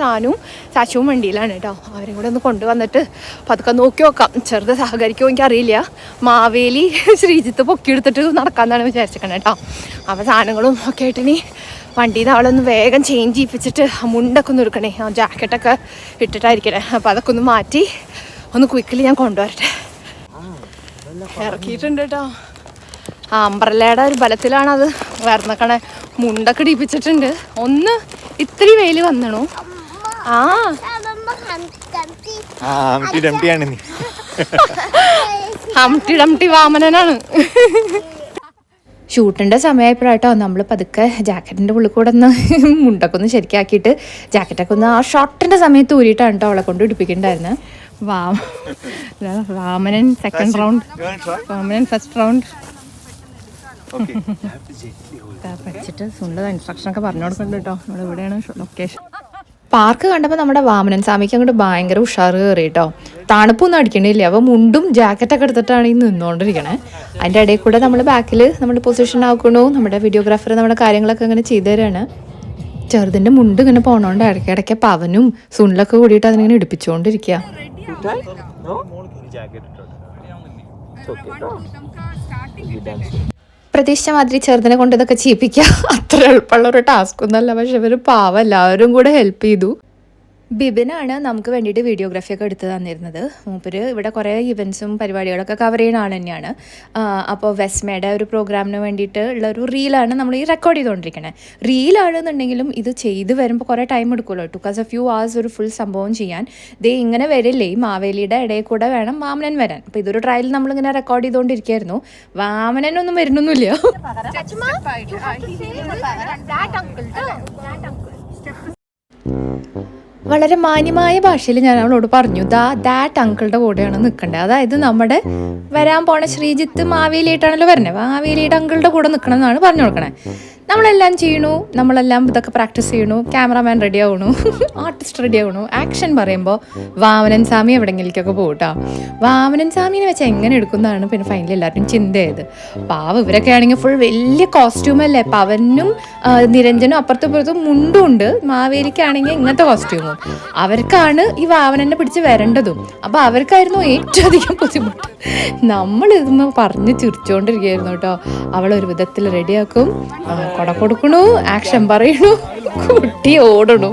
സാച്ചുവും വണ്ടിയിലാണ് കേട്ടോ. അവരും കൂടെ ഒന്ന് കൊണ്ടുവന്നിട്ട് പതുക്കെ നോക്കി നോക്കാം. ചെറുത് സഹകരിക്കുമോ എനിക്കറിയില്ല. മാവേലി ശ്രീജിത്ത് പൊക്കിയെടുത്തിട്ട് നടക്കാമെന്നാണ് വിചാരിച്ചേക്കണേ കേട്ടോ. അപ്പോൾ സാധനങ്ങളും ഒക്കെ ആയിട്ട് ഇനി വണ്ടിയിൽ നിന്ന് അവളൊന്ന് വേഗം ചേഞ്ച് ചെയ്യിപ്പിച്ചിട്ട് മുണ്ടൊക്കെ ഒന്ന് എടുക്കണേ. ജാക്കറ്റൊക്കെ ഇട്ടിട്ടായിരിക്കണേ. അപ്പോൾ അതൊക്കെ ഒന്ന് മാറ്റി ഒന്ന് ക്വിക്കലി ഞാൻ കൊണ്ടുവരട്ടെ. ഇറക്കിയിട്ടുണ്ട് കേട്ടോ. അംബ്രല്ലയുടെ ഒരു ബലത്തിലാണത് വരണക്കണേ. മുണ്ടൊക്കെ ഇടിപ്പിച്ചിട്ടുണ്ട്. ഒന്ന് ഇത്തിരി വെയിൽ വന്നണു. ഹംടി ഡംടി വാമനനാണ്. ഷൂട്ടിൻ്റെ സമയമായപ്പോഴാട്ടോ നമ്മൾ പതുക്കെ ജാക്കറ്റിൻ്റെ ഉള്ളിൽ കൂടെ ഒന്ന് മുണ്ടൊക്കെ ഒന്ന് ശരിക്കാക്കിയിട്ട് ജാക്കറ്റൊക്കെ ഒന്ന് ആ ഷോട്ടിൻ്റെ സമയത്ത് ഊരിയിട്ടാണ് കേട്ടോ അവളെ കൊണ്ട് ഇടിപ്പിക്കണ്ടായിരുന്നത്. Vamanan second round, Vamanan first round വെച്ചിട്ട് സുണ്ടത് ഇൻസ്ട്രക്ഷനൊക്കെ പറഞ്ഞു കൊടുക്കുന്നുണ്ട് കേട്ടോ. നമ്മളിവിടെയാണ് ലൊക്കേഷൻ. പാർക്ക് കണ്ടപ്പോൾ നമ്മുടെ വാമനൻ സ്വാമിക്ക് അങ്ങോട്ട് ഭയങ്കര ഉഷാറ് കയറി കേട്ടോ. തണുപ്പൊന്നും അടിക്കണില്ല. അപ്പോൾ മുണ്ടും ജാക്കറ്റൊക്കെ എടുത്തിട്ടാണ് ഈ നിന്നുകൊണ്ടിരിക്കണേ. അതിൻ്റെ ഇടയിൽ കൂടെ നമ്മൾ ബാക്കിൽ നമ്മൾ പൊസിഷൻ ആക്കണു. നമ്മുടെ വീഡിയോഗ്രാഫർ നമ്മുടെ കാര്യങ്ങളൊക്കെ അങ്ങനെ ചെയ്തു തരാണ്. ചെറുതിൻ്റെ മുണ്ട് ഇങ്ങനെ പോണോണ്ട് ഇടയ്ക്കിടയ്ക്ക് പവനും സുണിലൊക്കെ കൂടിയിട്ട് അതിനിങ്ങനെ ഇടിപ്പിച്ചുകൊണ്ടിരിക്കുക. പ്രതീക്ഷിച്ച മാതിരി ചെറുതിനെ കൊണ്ട് ഇതൊക്കെ ചെയ്യിപ്പിക്കുക അത്ര എളുപ്പമുള്ള ഒരു ടാസ്ക് ഒന്നുമല്ല. പക്ഷെ ഇവർ പാവം എല്ലാവരും കൂടെ ഹെൽപ്പ് ചെയ്തു. ബിബിനാണ് നമുക്ക് വേണ്ടിയിട്ട് വീഡിയോഗ്രാഫിയൊക്കെ എടുത്ത് തന്നിരുന്നത്. മൂപ്പര് ഇവിടെ കുറേ ഇവൻറ്റ്സും പരിപാടികളൊക്കെ കവർ ചെയ്യുന്ന ആൾ തന്നെയാണ്. അപ്പോൾ വെസ്മയുടെ ഒരു പ്രോഗ്രാമിന് വേണ്ടിയിട്ട് ഉള്ള ഒരു റീലാണ് നമ്മൾ ഈ റെക്കോർഡ് ചെയ്തുകൊണ്ടിരിക്കണേ. റീലാണെന്നുണ്ടെങ്കിലും ഇത് ചെയ്ത് വരുമ്പോൾ കുറേ ടൈം എടുക്കുമല്ലോ. ടുക്കാസ് എ ഫ്യൂ അവേഴ്സ് ഒരു ഫുൾ സംഭവം ചെയ്യാൻ. ദേ ഇങ്ങനെ വരില്ലേ, ഈ മാവേലിയുടെ ഇടയിൽ കൂടെ വേണം വാമനൻ വരാൻ. അപ്പോൾ ഇതൊരു ട്രയൽ നമ്മളിങ്ങനെ റെക്കോർഡ് ചെയ്തുകൊണ്ടിരിക്കുകയായിരുന്നു. വാമനനൊന്നും വരുന്നൊന്നുമില്ല. വളരെ മാന്യമായ ഭാഷയിൽ ഞാൻ അവളോട് പറഞ്ഞു, ദാറ്റ് അങ്കിളുടെ കൂടെയാണ് നിൽക്കേണ്ടത്. അതായത് നമ്മുടെ വരാൻ പോണ ശ്രീജിത്ത് മാവേലിയായിട്ടാണല്ലോ വരുന്നത്, മാവേലിയുടെ അങ്കിളുടെ കൂടെ നിൽക്കണം എന്നാണ് പറഞ്ഞു കൊടുക്കണേ. നമ്മളെല്ലാം ചെയ്യണു, നമ്മളെല്ലാം ഇതൊക്കെ പ്രാക്ടീസ് ചെയ്യണു, ക്യാമറാമാൻ റെഡി ആവണു, ആർട്ടിസ്റ്റ് റെഡി ആവണു. ആക്ഷൻ പറയുമ്പോൾ വാമനൻ സ്വാമി എവിടെയെങ്കിലേക്കൊക്കെ പോകട്ടോ. വാമനൻ സ്വാമീനെ വെച്ച് എങ്ങനെ എടുക്കുന്നതാണ് പിന്നെ ഫൈനലി എല്ലാവരും ചിന്തയായത്. പാവം ഇവരൊക്കെ ആണെങ്കിൽ ഫുൾ വലിയ കോസ്റ്റ്യൂമല്ലേ, പവനും നിരഞ്ജനും അപ്പുറത്തും ഇപ്പുറത്തും മുണ്ടും ഉണ്ട്. മാവേലിക്കാണെങ്കിൽ ഇങ്ങനത്തെ കോസ്റ്റ്യൂമും. അവർക്കാണ് ഈ വാമനനെ പിടിച്ച് വരേണ്ടതും. അപ്പോൾ അവർക്കായിരുന്നു ഏറ്റവും അധികം ബുദ്ധിമുട്ട്. നമ്മളിതൊന്ന് പറഞ്ഞ് ചിരിച്ചുകൊണ്ടിരിക്കുകയായിരുന്നു കേട്ടോ. അവളൊരു വിധത്തിൽ റെഡിയാക്കും, കൊട കൊടുക്കണു, ആക്ഷൻ പറയണു, കുട്ടി ഓടണു.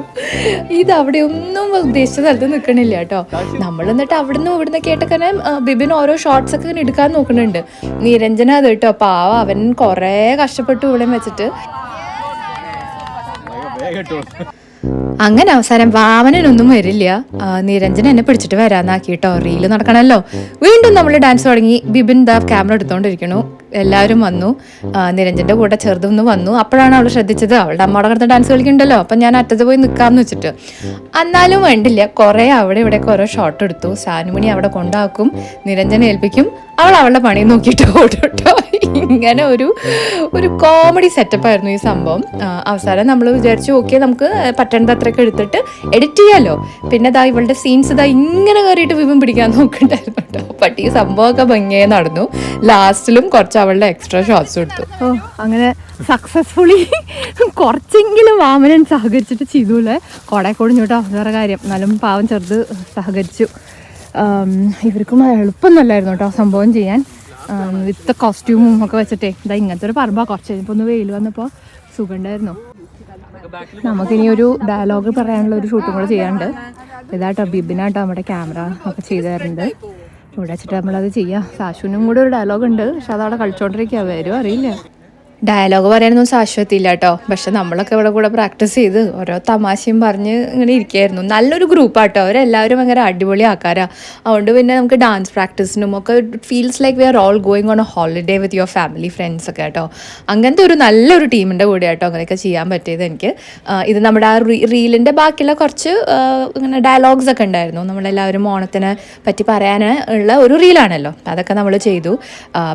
ഇതവിടെ ഒന്നും ഉദ്ദേശിച്ച സ്ഥലത്ത് നിൽക്കണില്ല കേട്ടോ. നമ്മൾ എന്നിട്ട് അവിടുന്ന് ഇവിടുന്ന് കേട്ടൊക്കെ ബിബിൻ ഓരോ ഷോർട്സ് ഒക്കെ ഇങ്ങനെ എടുക്കാൻ നോക്കുന്നുണ്ട്. നിരഞ്ജന അത് കേട്ടോ, പാവ അവൻ കുറേ കഷ്ടപ്പെട്ടു ഇവിടെ വെച്ചിട്ട്. അങ്ങനെ അവസാനം വാമനൊന്നും വരില്ല, നിരഞ്ജൻ എന്നെ പിടിച്ചിട്ട് വരാന്നാക്കി കേട്ടോ. റീല് നടക്കണമല്ലോ. വീണ്ടും നമ്മൾ ഡാൻസ് തുടങ്ങി. ബിബിൻ ദാ ക്യാമറ എടുത്തോണ്ടിരിക്കണു. എല്ലാവരും വന്നു. നിരഞ്ജൻ്റെ കൂടെ ചെറുതൊന്ന് വന്നു. അപ്പോഴാണ് അവൾ ശ്രദ്ധിച്ചത് അവളുടെ അമ്മയുടെ കിടന്ന് ഡാൻസ് കളിക്കണ്ടല്ലോ, അപ്പം ഞാൻ അറ്റത്ത് പോയി നിൽക്കാമെന്ന് വെച്ചിട്ട്. എന്നാലും വേണ്ടില്ല, കുറേ അവിടെ ഇവിടെയൊക്കെ ഓരോ ഷോട്ട് എടുത്തു. സാനുമണി അവിടെ കൊണ്ടാക്കും, നിരഞ്ജനെ ഏൽപ്പിക്കും, അവൾ അവളുടെ പണി നോക്കിയിട്ട് ഓടും കേട്ടോ. ഇങ്ങനെ ഒരു കോമഡി സെറ്റപ്പായിരുന്നു ഈ സംഭവം. അവസാനം നമ്മൾ വിചാരിച്ചു ഓക്കെ നമുക്ക് പറ്റേണ്ട അത്രയൊക്കെ എടുത്തിട്ട് എഡിറ്റ് ചെയ്യാമല്ലോ. പിന്നെ ഇതാ ഇവളുടെ സീൻസ് ഇതാ ഇങ്ങനെ കയറിയിട്ട് വിവം പിടിക്കാൻ നോക്കണ്ടായിരുന്നു കേട്ടോ. ബട്ട് ഈ സംഭവമൊക്കെ ഭംഗിയായി നടന്നു. ലാസ്റ്റിലും കുറച്ച് അവളുടെ എക്സ്ട്രാ ഷോട്ട്സ് എടുത്തു. അങ്ങനെ സക്സസ്ഫുള്ളി കുറച്ചെങ്കിലും വാമനൻ സഹകരിച്ചിട്ട് ചെയ്തൂല്ലേ. കൊടക്കൊടിഞ്ഞു കേട്ടോ, വേറെ കാര്യം. എന്നാലും പാവം ചെറുത് സഹകരിച്ചു. ഇവർക്കും എളുപ്പമൊന്നുമല്ലായിരുന്നു കേട്ടോ സംഭവം ചെയ്യാൻ. വിത്ത് കോസ്റ്റ്യൂമും ഒക്കെ വെച്ചിട്ടേ ഇതാ ഇങ്ങനത്തെ ഒരു പറമ്പാ. കുറച്ച് കഴിഞ്ഞപ്പോൾ ഒന്ന് വെയിൽ വന്നപ്പോൾ സുഖമുണ്ടായിരുന്നു. നമുക്കിനി ഒരു ഡയലോഗ് പറയാനുള്ള ഒരു ഷൂട്ടും കൂടെ ചെയ്യാനുണ്ട്. ഇതാട്ടോ ബിബിനാട്ടോ നമ്മുടെ ക്യാമറ ഒക്കെ ചെയ്തു തരുന്നുണ്ട്. ഇവിടെ വെച്ചിട്ട് നമ്മളത് ചെയ്യാം. സാശുവിനും കൂടെ ഒരു ഡയലോഗ് ഉണ്ട്, പക്ഷെ അതവിടെ കളിച്ചോണ്ടിരിക്കുക, വരും അറിയില്ല. ഡയലോഗ് പറയാനൊന്നും സാശ്വത്തില്ല കേട്ടോ. പക്ഷെ നമ്മളൊക്കെ ഇവിടെ കൂടെ പ്രാക്ടീസ് ചെയ്ത് ഓരോ തമാശയും പറഞ്ഞ് ഇങ്ങനെ ഇരിക്കുകയായിരുന്നു. നല്ലൊരു ഗ്രൂപ്പാട്ടോ, അവരെല്ലാവരും ഭയങ്കര അടിപൊളി ആൾക്കാരാണ്. അതുകൊണ്ട് പിന്നെ നമുക്ക് ഡാൻസ് പ്രാക്ടീസിനും ഒക്കെ feels like we are all going on A holiday with your family friends ഒക്കെ കേട്ടോ. അങ്ങനത്തെ ഒരു നല്ലൊരു ടീമിൻ്റെ കൂടെ ആട്ടോ അങ്ങനെയൊക്കെ ചെയ്യാൻ പറ്റിയത് എനിക്ക്. ഇത് നമ്മുടെ ആ റീലിൻ്റെ ബാക്കിയുള്ള കുറച്ച് ഇങ്ങനെ ഡയലോഗ്സ് ഒക്കെ ഉണ്ടായിരുന്നു. നമ്മളെല്ലാവരും ഓണത്തിനെ പറ്റി പറയാൻ ഉള്ള ഒരു റീലാണല്ലോ, അതൊക്കെ നമ്മൾ ചെയ്തു.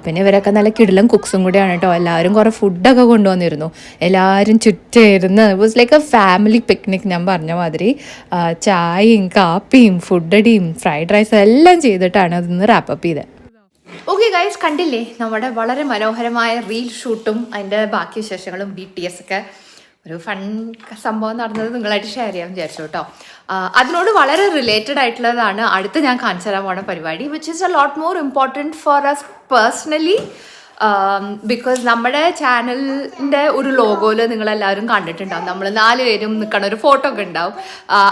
പിന്നെ ഇവരൊക്കെ നല്ല കിടിലം കുക്സും കൂടിയാണ് കേട്ടോ. എല്ലാവരും കുറേ ഫുഡൊക്കെ കൊണ്ടുവന്നിരുന്നു. എല്ലാവരും ചുറ്റിരുന്ന് it was like a family picnic. ഞാൻ പറഞ്ഞ മാതിരി ചായയും കാപ്പിയും ഫുഡടിയും ഫ്രൈഡ് റൈസും എല്ലാം ചെയ്തിട്ടാണ് അതൊന്ന് റാപ്പപ്പ് ചെയ്തത്. ഓക്കെ ഗൈസ്, കണ്ടില്ലേ നമ്മുടെ വളരെ മനോഹരമായ റീൽ ഷൂട്ടും അതിൻ്റെ ബാക്കി വിശേഷങ്ങളും BTS ഒക്കെ. ഒരു ഫൺ സംഭവം നടന്നത് നിങ്ങളായിട്ട് ഷെയർ ചെയ്യാൻ വിചാരിച്ചു കേട്ടോ. അതിനോട് വളരെ റിലേറ്റഡ് ആയിട്ടുള്ളതാണ് അടുത്ത് ഞാൻ കാണിച്ചു തരാൻ പോണ പരിപാടി, which is a lot more important for us personally. Because നമ്മുടെ ചാനലിൻ്റെ ഒരു ലോഗോയിൽ നിങ്ങളെല്ലാവരും കണ്ടിട്ടുണ്ടാവും, നമ്മൾ 4 പേരും നിൽക്കണ ഒരു ഫോട്ടോ ഒക്കെ ഉണ്ടാവും.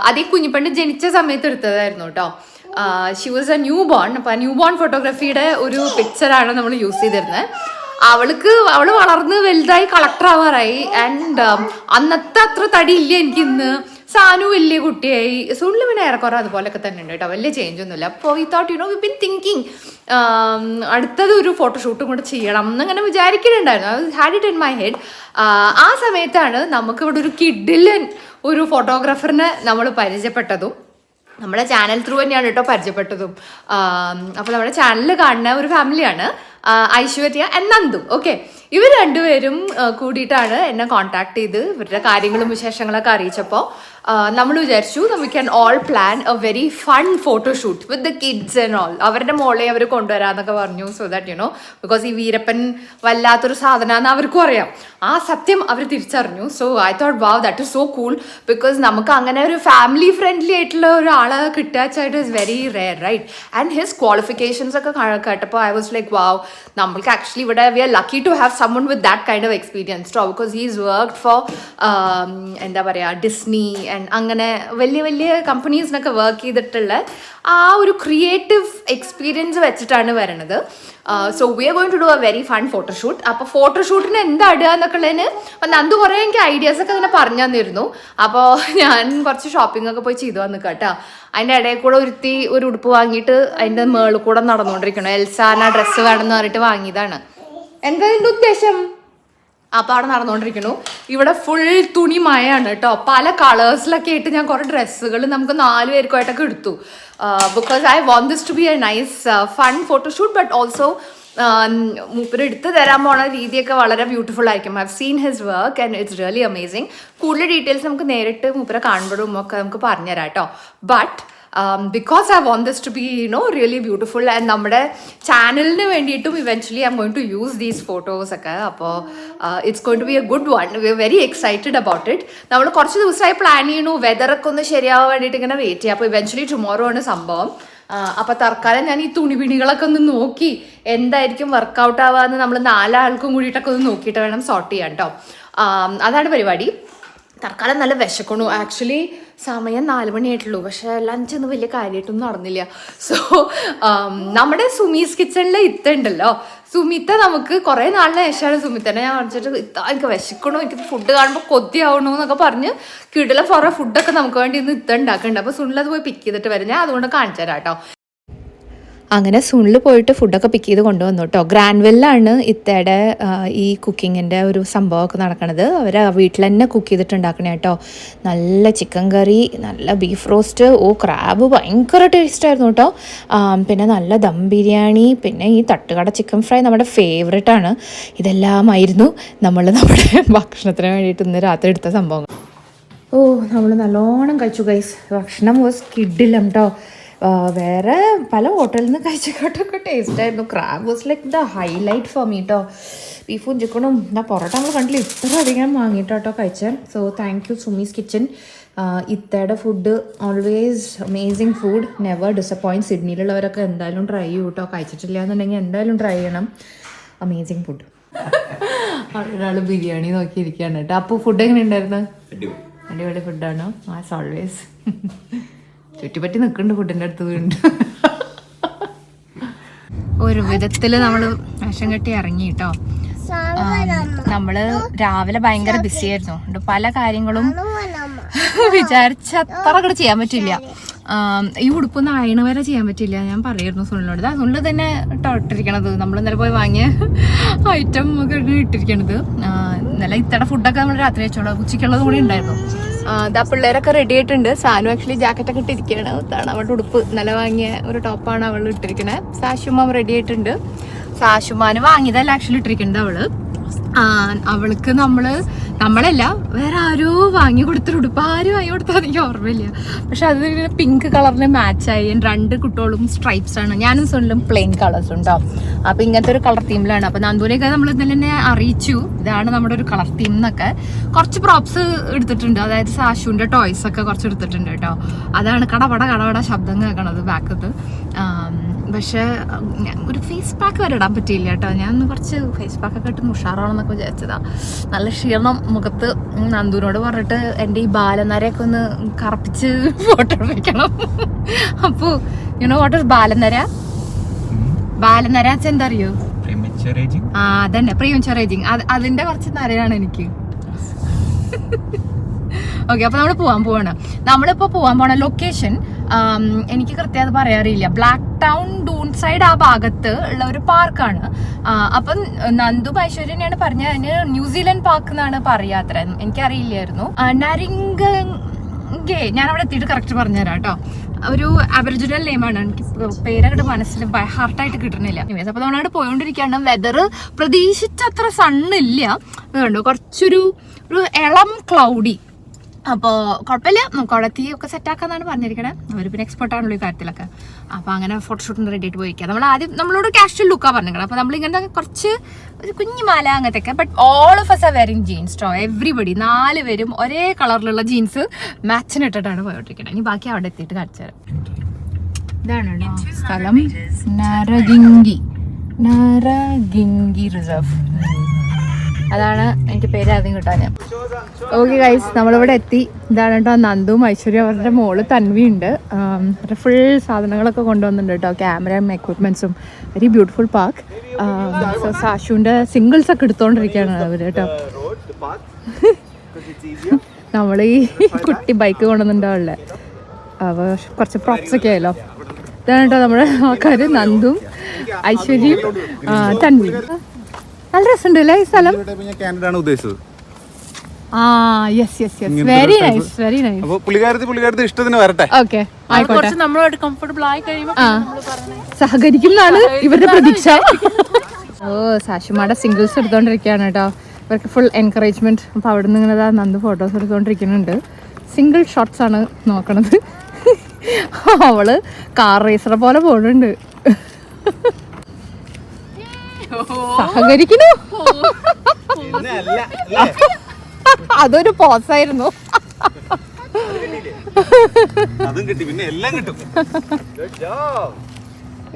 അത് ഈ കുഞ്ഞിപ്പെണ്ണ് ജനിച്ച സമയത്ത് എടുത്തതായിരുന്നു കേട്ടോ. She was A new born. അപ്പോൾ ആ ന്യൂ ബോൺ ഫോട്ടോഗ്രാഫിയുടെ ഒരു പിക്ചറാണ് നമ്മൾ യൂസ് ചെയ്തിരുന്നത്. അവൾ വളർന്ന് വലുതായി കളക്ടർ ആവാറായി. ആൻഡ് അന്നത്തെ അത്ര തടിയില്ല എനിക്കിന്ന്. സാനു വലിയ കുട്ടിയായി, സുള്ളിൽ പിന്നെ ഏറെക്കുറെ അതുപോലെയൊക്കെ തന്നെ ഉണ്ട് കേട്ടോ, വലിയ ചേഞ്ച് ഒന്നുമില്ല. അപ്പോൾ we thought we been thinking അടുത്തത് ഒരു ഫോട്ടോഷൂട്ടും കൂടെ ചെയ്യണം എന്നങ്ങനെ വിചാരിക്കുന്നുണ്ടായിരുന്നു. I had it in my head. ആ സമയത്താണ് നമുക്കിവിടെ ഒരു കിഡിലൻ ഒരു ഫോട്ടോഗ്രാഫറിനെ നമ്മൾ പരിചയപ്പെട്ടതും. നമ്മുടെ ചാനൽ ത്രൂ തന്നെയാണ് കേട്ടോ പരിചയപ്പെട്ടതും. അപ്പോൾ നമ്മുടെ ചാനലിൽ കാണുന്ന ഒരു ഫാമിലിയാണ് ഐശ്വര്യ ആൻഡ് നന്ദു. ഓക്കെ, ഇവർ രണ്ടുപേരും കൂടിയിട്ടാണ് എന്നെ കോൺടാക്ട് ചെയ്ത് ഇവരുടെ കാര്യങ്ങളും വിശേഷങ്ങളൊക്കെ അറിയിച്ചപ്പോൾ നമ്മൾ വിചാരിച്ചു we can all plan A very fun photoshoot with the kids and all. അവരുടെ മോളെ അവർ കൊണ്ടുവരാമെന്നൊക്കെ പറഞ്ഞു. സോ ദാറ്റ് ബിക്കോസ് ഈ വീരപ്പൻ വല്ലാത്തൊരു സാധനമാണെന്ന് അവർക്കും അറിയാം. ആ സത്യം അവർ തിരിച്ചറിഞ്ഞു. So I thought wow that is so cool. Because നമുക്ക് അങ്ങനെ ഒരു ഫാമിലി ഫ്രണ്ട്ലി ആയിട്ടുള്ള ഒരാളെ കിട്ടുകയായിട്ട് is very rare, right? And his qualifications ഒക്കെ കേട്ടപ്പോൾ ഐ വാസ് ലൈക്ക് വാവ്, നമ്മൾക്ക് ആക്ച്വലി ഇവിടെ we are lucky to have someone with that kind of experience too, because he's worked for എന്താ പറയുക ഡിസ്നി ആൻഡ് അങ്ങനെ വലിയ വലിയ കമ്പനീസിനൊക്കെ വർക്ക് ചെയ്തിട്ടുള്ള ആ ഒരു ക്രിയേറ്റീവ് എക്സ്പീരിയൻസ് വെച്ചിട്ടാണ് വരണത്. So we are going to do a very fun photoshoot. അപ്പോൾ ഫോട്ടോഷൂട്ടിന് എന്താ ഇടുക എന്നൊക്കെയുള്ളതിന് നന്ദു കുറേ എനിക്ക് ഐഡിയാസ് ഒക്കെ തന്നെ പറഞ്ഞു തന്നിരുന്നു. അപ്പോൾ ഞാൻ കുറച്ച് ഷോപ്പിംഗ് ഒക്കെ പോയി ചെയ്തു വന്നു കേട്ടോ. അതിൻ്റെ ഇടയിൽ കൂടെ ഒരു ഉടുപ്പ് വാങ്ങിയിട്ട് അതിൻ്റെ മേളിൽ കൂടെ നടന്നുകൊണ്ടിരിക്കണം. എൽസാന ഡ്രസ്സ് വേണമെന്ന് പറഞ്ഞിട്ട് വാങ്ങിയതാണ്. എന്താ ഇതിൻ്റെ ഉദ്ദേശം? അപ്പോൾ അവിടെ നടന്നുകൊണ്ടിരിക്കുന്നു. ഇവിടെ ഫുൾ തുണി മഴയാണ് കേട്ടോ. പല കളേഴ്സിലൊക്കെ ആയിട്ട് ഞാൻ കുറേ ഡ്രസ്സുകൾ നമുക്ക് 4 പേർക്കുമായിട്ടൊക്കെ എടുത്തു. Because I want this to be a nice fun photoshoot, but also മൂപ്പര് എടുത്ത് തരാൻ പോണ രീതിയൊക്കെ വളരെ ബ്യൂട്ടിഫുൾ ആയിരിക്കും. I have seen his work and it's really amazing. കൂടുതൽ ഡീറ്റെയിൽസ് നമുക്ക് നേരിട്ട് മൂപ്പരെ കാണുമ്പോഴും ഒക്കെ നമുക്ക് പറഞ്ഞുതരാം കേട്ടോ. But because I want this to be really beautiful, and നമ്മുടെ ചാനലിന് വേണ്ടിയിട്ടും eventually I'm going to use these photos ഒക്കെ. അപ്പോൾ it's going to be a good one. We are very excited about it. നമ്മൾ കുറച്ച് ദിവസമായി പ്ലാൻ ചെയ്യണു, വെതറൊക്കെ ഒന്ന് ശരിയാവാൻ വേണ്ടിയിട്ട് ഇങ്ങനെ വെയിറ്റ് ചെയ്യാം. അപ്പോൾ eventually tomorrow ആണ് സംഭവം. അപ്പോൾ തൽക്കാലം ഞാൻ ഈ തുണിപിണികളൊക്കെ ഒന്ന് നോക്കി എന്തായിരിക്കും വർക്കൗട്ട് ആവാന്ന് നമ്മൾ 4 ആൾക്കും കൂടിയിട്ടൊക്കെ ഒന്ന് നോക്കിയിട്ട് വേണം സോർട്ട് ചെയ്യാൻ കേട്ടോ. അതാണ് പരിപാടി. തൽക്കാലം നല്ല വിശക്കണു. ആക്ച്വലി സമയം 4 മണിയായിട്ടുള്ളൂ, പക്ഷേ ലഞ്ചൊന്നും വലിയ കാര്യമായിട്ടൊന്നും നടന്നില്ല. സോ നമ്മുടെ സുമീസ് കിച്ചണിലെ ഇത്ത ഉണ്ടല്ലോ, സുമിത്ത നമുക്ക് കുറേ നാളിന് ശേഷമാണ് സുമിത്തനെ ഞാൻ കാണിച്ചിട്ട് എനിക്ക് വിശക്കണു, എനിക്ക് ഫുഡ് കാണുമ്പോൾ കൊതിയാവണു എന്നൊക്കെ പറഞ്ഞ് കിടല കുറേ ഫുഡൊക്കെ നമുക്ക് വേണ്ടി ഇന്ന് ഇത്ത ഉണ്ടാക്കുന്നുണ്ട്. അപ്പോൾ സുനിലത് പോയി പിക്ക് ചെയ്തിട്ട് വരും. ഞാൻ അതുകൊണ്ട് കാണിച്ചു തരാം കേട്ടോ. അങ്ങനെ സുണിൽ പോയിട്ട് ഫുഡൊക്കെ പിക്ക് ചെയ്ത് കൊണ്ടുവന്നു കേട്ടോ. ഗ്രാൻവെല്ലാണ് ഇത്തയുടെ ഈ കുക്കിങ്ങിൻ്റെ ഒരു സംഭവമൊക്കെ നടക്കണത്. അവർ വീട്ടിൽ തന്നെ കുക്ക് ചെയ്തിട്ടുണ്ടാക്കണേ കേട്ടോ. നല്ല ചിക്കൻ കറി, നല്ല ബീഫ് റോസ്റ്റ്, ക്രാബ് ഭയങ്കര ടേസ്റ്റായിരുന്നു കേട്ടോ. പിന്നെ നല്ല ദം ബിരിയാണി, പിന്നെ ഈ തട്ടുകട ചിക്കൻ ഫ്രൈ നമ്മുടെ ഫേവറേറ്റാണ്. ഇതെല്ലാമായിരുന്നു നമ്മുടെ ഭക്ഷണത്തിന് വേണ്ടിയിട്ട് ഇന്ന് രാത്രി എടുത്ത സംഭവങ്ങൾ. നമ്മൾ നല്ലോണം കഴിച്ചു ഗൈസ്. ഭക്ഷണം വാസ് കിഡിലും കേട്ടോ. വേറെ പല ഹോട്ടലിൽ നിന്ന് കഴിച്ചൊക്കെ ടേസ്റ്റായിരുന്നു. Crab was like the highlight for me കേട്ടോ. ബീഫും ചിക്കനും പൊറോട്ട നമ്മൾ കണ്ടില്ല, ഇത്ര അധികം വാങ്ങിയിട്ടോ കഴിച്ചാൽ. So thank you Sumi's kitchen. ഇത്തയുടെ food always amazing food, never disappoint. സിഡ്നിയിലുള്ളവരൊക്കെ എന്തായാലും ട്രൈ ചെയ്യൂ കേട്ടോ. കഴിച്ചിട്ടില്ല എന്നുണ്ടെങ്കിൽ എന്തായാലും ട്രൈ ചെയ്യണം. Amazing food. ഒരാൾ ബിരിയാണി നോക്കിയിരിക്കുകയാണ് കേട്ടോ. അപ്പോൾ ഫുഡ് എങ്ങനെ ഉണ്ടായിരുന്നു? അടിപൊളി ഫുഡാണോ? As always. ചുറ്റിപ്പറ്റി നിൽക്കുന്നുണ്ട് ഫുഡിൻ്റെ അടുത്ത് വീണ്ട്. ഒരു വിധത്തിൽ നമ്മൾ വേഷം കെട്ടി ഇറങ്ങി കേട്ടോ. നമ്മള് രാവിലെ ഭയങ്കര ബിസി ആയിരുന്നു. പല കാര്യങ്ങളും വിചാരിച്ച അത്ര കൂടെ ചെയ്യാൻ പറ്റില്ല. ഈ ഉടുപ്പൊന്നും അയണ് വരെ ചെയ്യാൻ പറ്റില്ല. ഞാൻ പറയായിരുന്നു സുനിലോട്, സുനിൽ തന്നെ ഇട്ടിരിക്കണത്. നമ്മൾ ഇന്നലെ പോയി വാങ്ങിയ ഐറ്റം ഒക്കെ ഇട്ടിരിക്കണത്. ഇന്നലെ ഇത്തയുടെ ഫുഡൊക്കെ നമ്മൾ രാത്രി വെച്ചോളാം. ഉച്ചയ്ക്കുള്ളത് കൂടി ഉണ്ടായിരുന്നു. ഇതാ പിള്ളേരൊക്കെ റെഡി ആയിട്ടുണ്ട്. സാനു ആക്ച്വലി ജാക്കറ്റൊക്കെ ഇട്ടിരിക്കുകയാണ്. അതാണ് അവളുടെ ഉടുപ്പ്. ഇന്നലെ വാങ്ങിയ ഒരു ടോപ്പാണ് അവൾ ഇട്ടിരിക്കണേ. സാഷുമാൻ റെഡി ആയിട്ടുണ്ട്. സാഷുമാന് വാങ്ങിയതല്ല ആക്ച്വലി ഇട്ടിരിക്കുന്നത് അവള്. അവൾക്ക് നമ്മളല്ല വേറെ ആരോ വാങ്ങി കൊടുത്തൊരു ഉടുപ്പ്. ആരും വാങ്ങി കൊടുത്താൽ എനിക്ക് ഓർമ്മയില്ല. പക്ഷെ അത് പിങ്ക് കളറിന് മാച്ചായി. 2 കുട്ടികളും സ്ട്രൈപ്സ് ആണ്. ഞാനും സുനിലും പ്ലെയിൻ കളേഴ്സ് ഉണ്ടാവും. അപ്പം ഇങ്ങനത്തെ ഒരു കളർ തീമിലാണ്. അപ്പം നന്ദൂനെയൊക്കെ നമ്മൾ ഇന്നലെ തന്നെ അറിയിച്ചു ഇതാണ് നമ്മുടെ ഒരു കളർ തീം എന്നൊക്കെ. കുറച്ച് പ്രോപ്സ് എടുത്തിട്ടുണ്ട്. അതായത് സാഷുവിൻ്റെ ടോയ്സ് ഒക്കെ കുറച്ച് എടുത്തിട്ടുണ്ട് കേട്ടോ. അതാണ് കടവട ശബ്ദം കേൾക്കണത് ബാക്കത്ത്. പക്ഷേ ഒരു ഫേസ് പാക്ക് വരെ ഇടാൻ പറ്റിയില്ല കേട്ടോ. ഞാൻ കുറച്ച് ഫേസ് പാക്കൊക്കെ ഇട്ട് ഉഷാറാണെന്നൊക്കെ വിചാരിച്ചതാ. നല്ല ക്ഷീണം മുഖത്ത്. നന്ദുവിനോട് പറഞ്ഞിട്ട് എൻ്റെ ഈ ബാലനരയൊക്കെ ഒന്ന് കറപ്പിച്ച് ഫോട്ടോ എടുക്കണം. അപ്പോൾ വാട്ട് ഇസ് ബാലനര? ബാലനര വെച്ചാൽ എന്താ അറിയോ? അതന്നെ പ്രീമച്വർ ഏജിങ്. അതിൻ്റെ കുറച്ച് നരയാണ് എനിക്ക്. ഓക്കെ, അപ്പോൾ നമ്മൾ പോവാണ്. നമ്മളിപ്പോൾ പോകാൻ പോണ ലൊക്കേഷൻ എനിക്ക് കൃത്യമായിട്ട് പറയാറില്ല. ബ്ലാക്ക് ടൗൺ ഡൂൺ സൈഡ് ആ ഭാഗത്ത് ഉള്ള ഒരു പാർക്കാണ്. അപ്പം നന്ദു ഐശ്വര്യനെയാണ് പറഞ്ഞത് അതിന് ന്യൂസിലൻഡ് പാർക്ക് എന്നാണ് പറയാത്ര. എനിക്കറിയില്ലായിരുന്നു. നരിംഗെ ഞാൻ അവിടെ എത്തിയിട്ട് കറക്റ്റ് പറഞ്ഞുതരാം കേട്ടോ. ഒരു അബറിജിനൽ നെയിമാണ്. എനിക്ക് പേരങ്ങോട്ട് മനസ്സിൽ ബൈ ഹാർട്ടായിട്ട് കിട്ടണില്ല. അപ്പോൾ നമ്മളവിടെ പോയോണ്ടിരിക്കുകയാണ്. വെതർ പ്രതീക്ഷിച്ചത്ര സണ്ണില്ല, അതുകൊണ്ട് കുറച്ചൊരു ഇളം ക്ലൗഡി. അപ്പോൾ കുഴപ്പമില്ല, നമുക്ക് അവിടെ തീ ഒക്കെ സെറ്റാക്കാന്നാണ് പറഞ്ഞിരിക്കണേ. അവർ പിന്നെ എക്സ്പെർട്ടാണല്ലോ ഈ കാര്യത്തിലൊക്കെ. അപ്പോൾ അങ്ങനെ ഫോട്ടോഷൂട്ടിന് റെഡി ആയിട്ട് പോയിരിക്കുക. നമ്മൾ ആദ്യം നമ്മളോട് കാഷ്വൽ ലുക്കാണ് പറഞ്ഞിരിക്കണം. അപ്പോൾ നമ്മളിങ്ങനത്തെ കുറച്ച് കുഞ്ഞു മാല അങ്ങനത്തെയൊക്കെ. But all of us are wearing jeans too. Everybody 4 പേരും ഒരേ കളറിലുള്ള ജീൻസ് മാച്ചിന് ഇട്ടിട്ടാണ് പോയിട്ടിരിക്കുന്നത്. ഇനി ബാക്കി അവിടെ എത്തിയിട്ട് കാണിച്ചു തരാം. ഇതാണ് കേട്ടോ സ്ഥലം, നാരഗിംഗി റിസർവ്. അതാണ് എനിക്ക് പേര് ആദ്യം കിട്ടാൻ. ഓക്കെ ഗൈസ്, നമ്മളിവിടെ എത്തി. ഇതാണ് കേട്ടോ നന്ദുവും ഐശ്വര്യ, അവരുടെ മോള് തൻവി ഉണ്ട്. അവരുടെ ഫുൾ സാധനങ്ങളൊക്കെ കൊണ്ടുവന്നിട്ടുണ്ട് കേട്ടോ, ക്യാമറയും എക്വിപ്മെന്റ്സും. Very beautiful park. സോ സാഷുവിൻ്റെ സിംഗിൾസ് ഒക്കെ എടുത്തോണ്ടിരിക്കുകയാണ് അവർ കേട്ടോ. നമ്മൾ ഈ കുട്ടി ബൈക്ക് കൊണ്ടുവന്നിട്ടുണ്ടാവില്ലേ, അവ കുറച്ച് പ്രോപ്സ് ഒക്കെ ആയല്ലോ. ഇതാണ് കേട്ടോ നമ്മുടെ ആൾക്കാർ, നന്ദും ഐശ്വര്യയും തൻവിയും. നല്ല രസമുണ്ട് അല്ലേ ഈ സ്ഥലം. സഹകരിക്കുന്നതാണ് ഇവരുടെ പ്രതീക്ഷ. ഓ, സാഷുമാടെ സിംഗിൾസ് എടുത്തോണ്ടിരിക്കുകയാണ് കേട്ടോ. ഇവർക്ക് ഫുൾ എൻകറേജ്മെന്റ്. അപ്പൊ അവിടെ നിന്ന് ഇങ്ങനെ നന്ദു ഫോട്ടോസ് എടുത്തോണ്ടിരിക്കുന്നുണ്ട്. സിംഗിൾ ഷോട്ട്സ് ആണ് നോക്കണത്. അവള് കാർ റേസറെ പോലെ പോകുന്നുണ്ട്. സഹകരിക്കണു. അതൊരു പോസായിരുന്നു.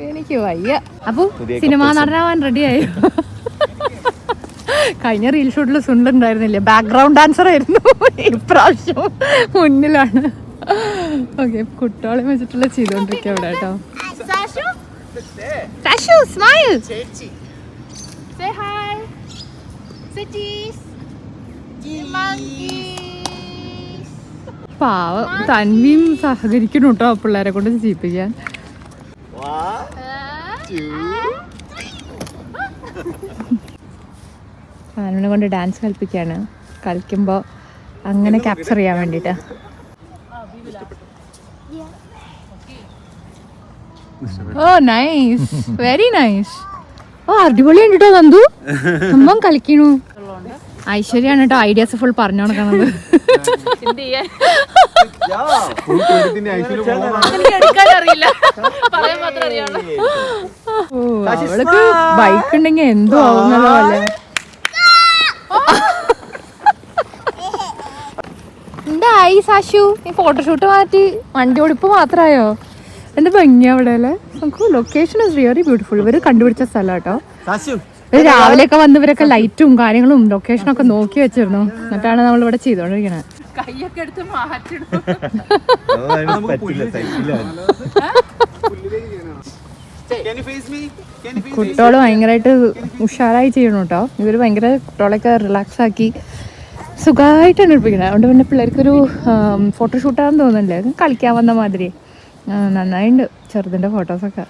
എനിക്ക് വയ്യ. അപ്പൊ സിനിമാ നടനാവാൻ റെഡിയായി. കഴിഞ്ഞ റീൽ ഷൂട്ടിൽ സുണ്ടുണ്ടായിരുന്നില്ലേ, ബാക്ക്ഗ്രൗണ്ട് ഡാൻസർ ആയിരുന്നു. ഇപ്രാവശ്യം മുന്നിലാണ്. ഓക്കെ, കുട്ടികളെ വെച്ചിട്ടുള്ള ചെയ്തോണ്ടിരിക്കുക അവിടെ കേട്ടോ. Sashu, smile. Say hi. Say cheese. Monkeys. പാവ തൻവിയും സഹകരിക്കണം കേട്ടോ പിള്ളേരെ കൊണ്ട് ചെയ്യിപ്പിക്കാൻ. അവനെ കൊണ്ട് ഡാൻസ് കളിപ്പിക്കാണ്. കളിക്കുമ്പോൾ അങ്ങനെ ക്യാപ്ചർ ചെയ്യാൻ വേണ്ടിയിട്ട്. ഓ നൈസ്, വെരി നൈസ്. ഓ അടിപൊളിയാണ് കേട്ടോ നന്ദു. അമ്മ കളിക്കണു. ഐശ്വര്യാണ് കേട്ടോ ഐഡിയാസ് ഫുൾ പറഞ്ഞു കൊടുക്കണത്. ഓ, അവൾക്ക് ബൈക്ക് ഉണ്ടെങ്കിൽ എന്തോ ആവുന്നല്ലോ അല്ലേ. എന്തായി സാഷു, നീ ഫോട്ടോഷൂട്ട് മാറ്റി വണ്ടി ഓടിപ്പ് മാത്രമായോ? എന്ത് ഭംഗിയാ അവിടെ അല്ലേ. നമുക്ക് ലൊക്കേഷൻ ഇസ് റിയലി ബ്യൂട്ടിഫുൾ. ഇവര് കണ്ടുപിടിച്ച സ്ഥലം കേട്ടോ. രാവിലെയൊക്കെ വന്ന് ഇവരൊക്കെ ലൈറ്റും കാര്യങ്ങളും ലൊക്കേഷനൊക്കെ നോക്കി വെച്ചിരുന്നു. എന്നിട്ടാണ് നമ്മൾ ഇവിടെ ചെയ്തോണ്ടിരിക്കണേ. കുട്ടികള് ഭയങ്കരമായിട്ട് ഉഷാറായി ചെയ്യണം കേട്ടോ. ഇവര് ഭയങ്കര കുട്ടികളൊക്കെ റിലാക്സ് ആക്കി സുഖമായിട്ടാണ് എടുപ്പിക്കുന്നത്. അതുകൊണ്ട് പിന്നെ പിള്ളേർക്കൊരു ഫോട്ടോഷൂട്ടാണെന്ന് തോന്നുന്നില്ലേ, കളിക്കാൻ വന്ന മാതിരി. നന്നായിട്ടുണ്ട് ചെറുതിന്റെ ഫോട്ടോസൊക്കെ.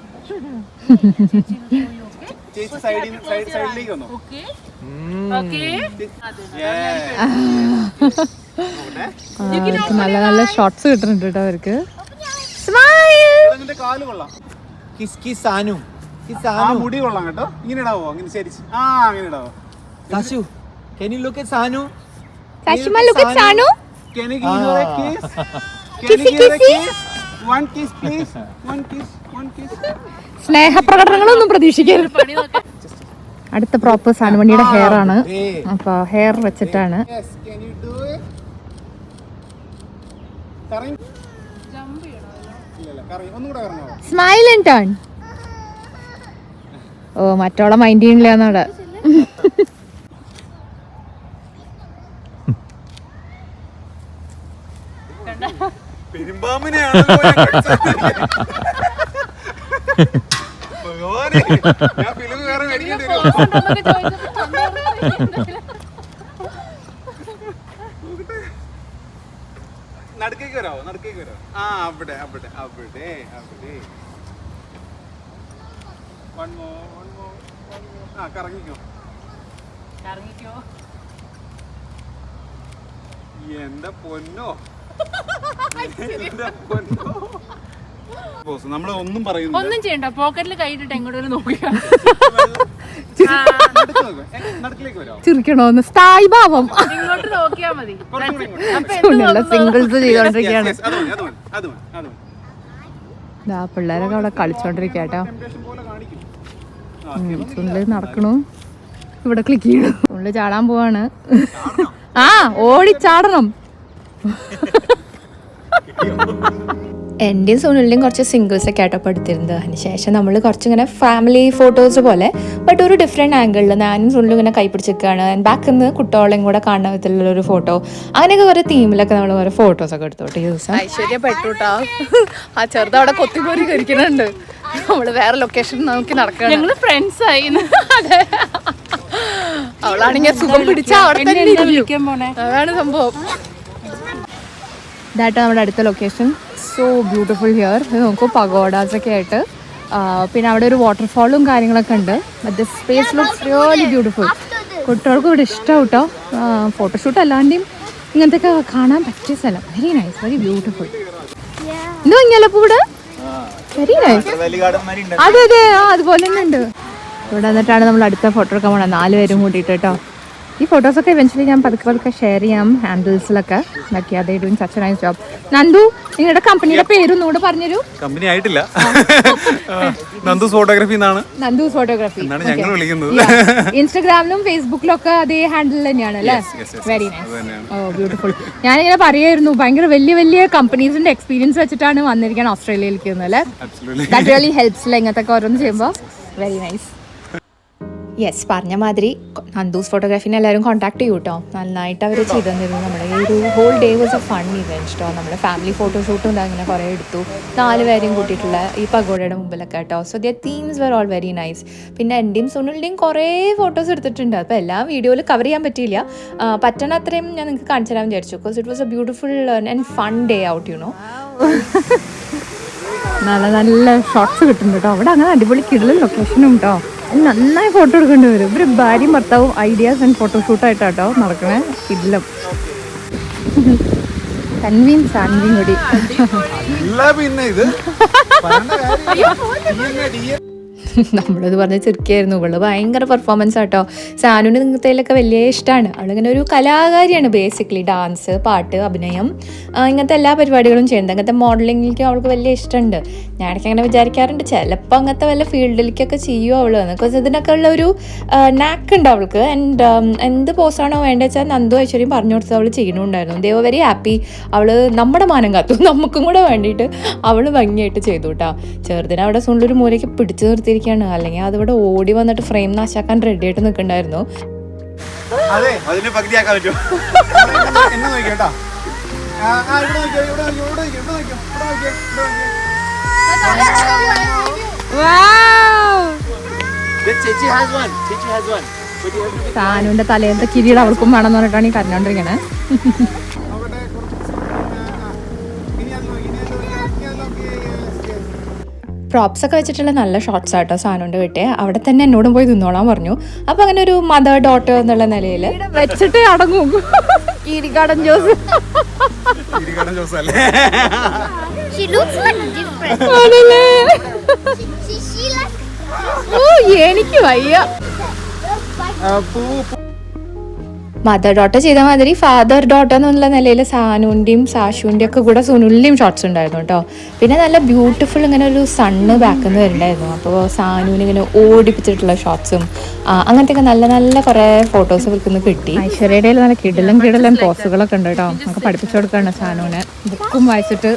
നല്ല നല്ല ഷോട്ട്സ് കിട്ടുന്നുണ്ട് കേട്ടോ അവർക്ക്. സ്നേഹപ്രകടനങ്ങളൊന്നും പ്രതീക്ഷിക്കരുത്. അടുത്ത പ്രോപ്പർ സാനുമണിയുടെ ഹെയർ ആണ്. അപ്പൊ ഹെയർ വെച്ചിട്ടാണ്. Smile and turn. ഓ, മറ്റോളെ മൈൻഡ് ചെയ്യണില്ല എന്നവിടെ. നടക്കേക്ക് വരാവോ, നടക്കേക്ക് വരാവോ. ആ അവിടെ അവിടെ അവിടെ അവിടെ. ആ കറങ്ങിക്കോ, കറങ്ങിക്കോ. എന്റെ പൊന്നോ, എന്റെ പൊന്നോ. നമ്മൾ ഒന്നും പറയുന്നു ഒന്നും ചെയ്യണ്ട, പോക്കറ്റിൽ കൈയിട്ടിട്ട് എങ്ങോട്ടും നോക്കുക. ചിരിക്കണോന്ന് സ്ഥായി ഭാവം ഇങ്ങോട്ട് നോക്കിയാ മതി. സിംഗിൾസ് ചെയ്തോണ്ടിരിക്കുകയാണ്. പിള്ളേരൊക്കെ അവിടെ കളിച്ചോണ്ടിരിക്കട്ടോ. സുനില് നടക്കണു, ഇവിടെ ക്ലിക്ക് ചെയ്യണു. സുനില് ചാടാൻ പോവാണ്. ആ ഓടിച്ചാടണം. എൻ്റെയും സുനിലിൻ്റെയും കുറച്ച് സിംഗിൾസ് ഒക്കെ ആയിട്ടോ എടുത്തിരുന്നത്. അതിനുശേഷം നമ്മൾ കുറച്ചിങ്ങനെ ഫാമിലി ഫോട്ടോസ് പോലെ ബട്ട് ഒരു ഡിഫറെൻറ്റ് ആംഗിളിൽ ഞാനും സുനിലും ഇങ്ങനെ കൈപ്പിടിച്ചിരിക്കുകയാണ്. ബാക്കിൽ നിന്ന് കുട്ടികളെയും കൂടെ കാണുന്ന വിധത്തിലുള്ളൊരു ഫോട്ടോ, അങ്ങനെയൊക്കെ കുറേ തീമിലൊക്കെ നമ്മൾ ഓരോ ഫോട്ടോസൊക്കെ എടുത്തോട്ടെ ഈ ദിവസം. ഐശ്വര്യപ്പെട്ടുട്ടാ, ആ ചെറുത് അവിടെ കൊത്തിപ്പോരി കരിക്കുന്നുണ്ട്. നമ്മള് വേറെ ലൊക്കേഷൻ നോക്കി നടക്കണം. ഞങ്ങള് ഫ്രണ്ട്സ് ആയി. അതെ, അവളാണെങ്കിൽ സുഖം പിടിച്ച അവിടെ തന്നെ വിളിക്കാൻ പോണേ. അതാണ് സംഭവം. ഇതായിട്ട് നമ്മുടെ അടുത്ത ലൊക്കേഷൻ. So beautiful here. നോക്കൂ, പഗോഡാസ് ഒക്കെ ആയിട്ട്. പിന്നെ അവിടെ ഒരു വാട്ടർഫാളും കാര്യങ്ങളൊക്കെ ഉണ്ട്. The space looks really beautiful. കുട്ടികൾക്കും ഇവിടെ ഇഷ്ടമാവും കേട്ടോ. ഫോട്ടോഷൂട്ട് അല്ലാണ്ടെയും ഇങ്ങനത്തെ ഒക്കെ കാണാൻ പറ്റിയ സ്ഥലം. Very nice, very beautiful. ഇത് ഭംഗിയല്ലപ്പോ ഇവിടെ, വെരി നൈസ്. അതെ അതെ, അതുപോലെ തന്നെ ഉണ്ട്. ഇവിടെ വന്നിട്ടാണ് നമ്മൾ അടുത്ത ഫോട്ടോ എടുക്കാൻ പോകണം, 4 പേരും കൂട്ടിയിട്ട് കേട്ടോ. ഈ ഫോട്ടോസൊക്കെ ഇവൻച്വലി ഞാൻ പതുക്കെ ഷെയർ ചെയ്യാം ഹാൻഡിൽസിലൊക്കെ. അതേ doing such A nice job. Nandu, നിങ്ങളുടെ കമ്പനിയുടെ പേരൊന്നും കൂടെ പറഞ്ഞൊരു. കമ്പനി ആയിട്ടില്ല, നന്ദൂസ് ഫോട്ടോഗ്രാഫി എന്നാണ്. നന്ദൂസ് ഫോട്ടോഗ്രാഫി എന്നാണ് ഞങ്ങൾ വിളിക്കുന്നത്. ഇൻസ്റ്റാഗ്രാമിലും ഫേസ്ബുക്കിലും ഒക്കെ അതേ ഹാൻഡിൽ തന്നെയാണ് അല്ലേ? വെരി നൈസ്, ഓ ബ്യൂട്ടിഫുൾ. ഞാനിങ്ങനെ പറയായിരുന്നു, ഭയങ്കര വലിയ വലിയ കമ്പനീസിന്റെ എക്സ്പീരിയൻസ് വെച്ചിട്ടാണ് വന്നിരിക്കാൻ ഓസ്ട്രേലിയയിലേക്ക് അല്ലേ. ദാറ്റ് റിയലി ഹെൽപ്സ് ഇങ്ങനത്തെ ഒക്കെ ഓരോന്ന് ചെയ്യുമ്പോൾ. Very nice. യെസ്, പറഞ്ഞ മാതിരി നന്ദൂസ് ഫോട്ടോഗ്രാഫിനെ എല്ലാവരും കോൺടാക്ട് ചെയ്യൂ കേട്ടോ. നന്നായിട്ട് അവർ ചെയ്തു തന്നിരുന്നു. നമ്മുടെ ഈ ഒരു whole day was a fun event കേട്ടോ. നമ്മുടെ ഫാമിലി ഫോട്ടോഷൂട്ടും ഇതാ ഇങ്ങനെ കുറേ എടുത്തു, 4 പേരെയും കൂട്ടിയിട്ടുള്ള ഈ പഗോഡയുടെ മുമ്പിലൊക്കെ കേട്ടോ. So their themes were all very nice. പിന്നെ എൻ്റെയും സുനിലിൻ്റെയും കുറേ ഫോട്ടോസ് എടുത്തിട്ടുണ്ട്. അപ്പോൾ എല്ലാം വീഡിയോയിൽ കവർ ചെയ്യാൻ പറ്റിയില്ല. പറ്റണ അത്രയും ഞാൻ നിങ്ങൾക്ക് കാണിച്ചു തരാൻ വിചാരിച്ചു. Because it was A beautiful and fun day out, you know. നല്ല നല്ല ഷോട്ട്സ് കിട്ടുന്നുണ്ട് കേട്ടോ. അവിടെ അങ്ങനെ അടിപൊളി കിടലും ലൊക്കേഷനും കേട്ടോ. നന്നായി ഫോട്ടോ എടുക്കേണ്ടി വരും. ഇവർ ഭാര്യയും ഭർത്താവും ഐഡിയാസ് ആൻഡ് ഫോട്ടോഷൂട്ടായിട്ടാട്ടോ നടക്കണേ. കിടലം തൻവീൻ സാൻവിയും കൂടി. പിന്നെ ഇത് നമ്മളത് പറഞ്ഞ് ചെറുക്കായിരുന്നു. ഇവള് ഭയങ്കര പെർഫോമൻസ് ആട്ടോ. സാനുവിന് ഇങ്ങനത്തേലൊക്കെ വലിയ ഇഷ്ടമാണ്. അവളിങ്ങനെ ഒരു കലാകാരിയാണ് ബേസിക്കലി. ഡാൻസ്, പാട്ട്, അഭിനയം, ഇങ്ങനത്തെ എല്ലാ പരിപാടികളും ചെയ്യുന്നത്. അങ്ങനത്തെ മോഡലിങ്ങിലേക്കും അവൾക്ക് വലിയ ഇഷ്ടമുണ്ട്. ഞാൻ ഇടയ്ക്ക് അങ്ങനെ വിചാരിക്കാറുണ്ട്, ചിലപ്പോൾ അങ്ങനത്തെ വല്ല ഫീൽഡിലേക്കൊക്കെ ചെയ്യുമോ അവൾ. ബിക്കോസ് ഇതിനൊക്കെ ഉള്ള ഒരു നാക്ക് ഉണ്ട് അവൾക്ക്. ആൻഡ് എന്ത് പോസാണോ വേണ്ടത് വെച്ചാൽ നന്ദു ഐശ്വര്യം പറഞ്ഞു കൊടുത്തത് അവൾ ചെയ്യണമുണ്ടായിരുന്നു. ദേ വർ വെരി ഹാപ്പി. അവൾ നമ്മുടെ മാനം കാത്തു, നമുക്കും കൂടെ വേണ്ടിയിട്ട് അവൾ ഭംഗിയായിട്ട് ചെയ്തു കേട്ടോ. ചെറുതിനെ അവിടെ സുള്ളൊരു മൂലയ്ക്ക് പിടിച്ചു നിർത്തിയിരിക്കുകയാണ്. അല്ലെങ്കിൽ അതിവിടെ ഓടി വന്നിട്ട് ഫ്രെയിം നാശാക്കാൻ റെഡി ആയിട്ട് നിൽക്കണ്ടായിരുന്നു. സാനുവിന്റെ തലേന്നത്തെ കിരീടം അവൾക്കും വേണമെന്ന് പറഞ്ഞിട്ടാണ് ഈ കരഞ്ഞോണ്ടിരിക്കണേ. പ്രോപ്സ് ഒക്കെ വെച്ചിട്ടുള്ള നല്ല ഷോട്ട്സ് ആട്ടോ സാനുവിൻ്റെ വീട്ടെ. അവിടെ തന്നെ എന്നോടും പോയി നിന്നോളാൻ പറഞ്ഞു. അപ്പോൾ അങ്ങനെ ഒരു മദർ ഡോട്ടർ എന്നുള്ള നിലയിൽ വെച്ചിട്ട് അടങ്ങും. കീരിക്കാടൻ ജോസ് എനിക്ക് വയ്യ. മദർ ഡോട്ടർ ചെയ്ത മാതിരി ഫാദർ ഡോട്ടർ എന്നുള്ള നിലയിൽ സാനുവിൻ്റെയും സാഷുവിൻ്റെയും ഒക്കെ കൂടെ സുനിലിൻ്റെയും ഷോട്ട്സ് ഉണ്ടായിരുന്നു കേട്ടോ. പിന്നെ നല്ല ബ്യൂട്ടിഫുൾ ഇങ്ങനെ ഒരു സണ്ണ് ബാക്കിൽ നിന്ന് വരുന്നുണ്ടായിരുന്നു. അപ്പോൾ സാനുവിന് ഇങ്ങനെ ഓടിപ്പിച്ചിട്ടുള്ള ഷോട്ട്സും അങ്ങനത്തെയൊക്കെ നല്ല നല്ല കുറേ ഫോട്ടോസ് ഇവർക്കൊന്ന് കിട്ടി. ഐശ്വര്യയുടെ നല്ല കിടലം പോസുകളൊക്കെ ഉണ്ട് കേട്ടോ. നമുക്ക് പഠിപ്പിച്ചു കൊടുക്കുകയാണ് സാനുവിനെ. ബുക്കും വായിച്ചിട്ട്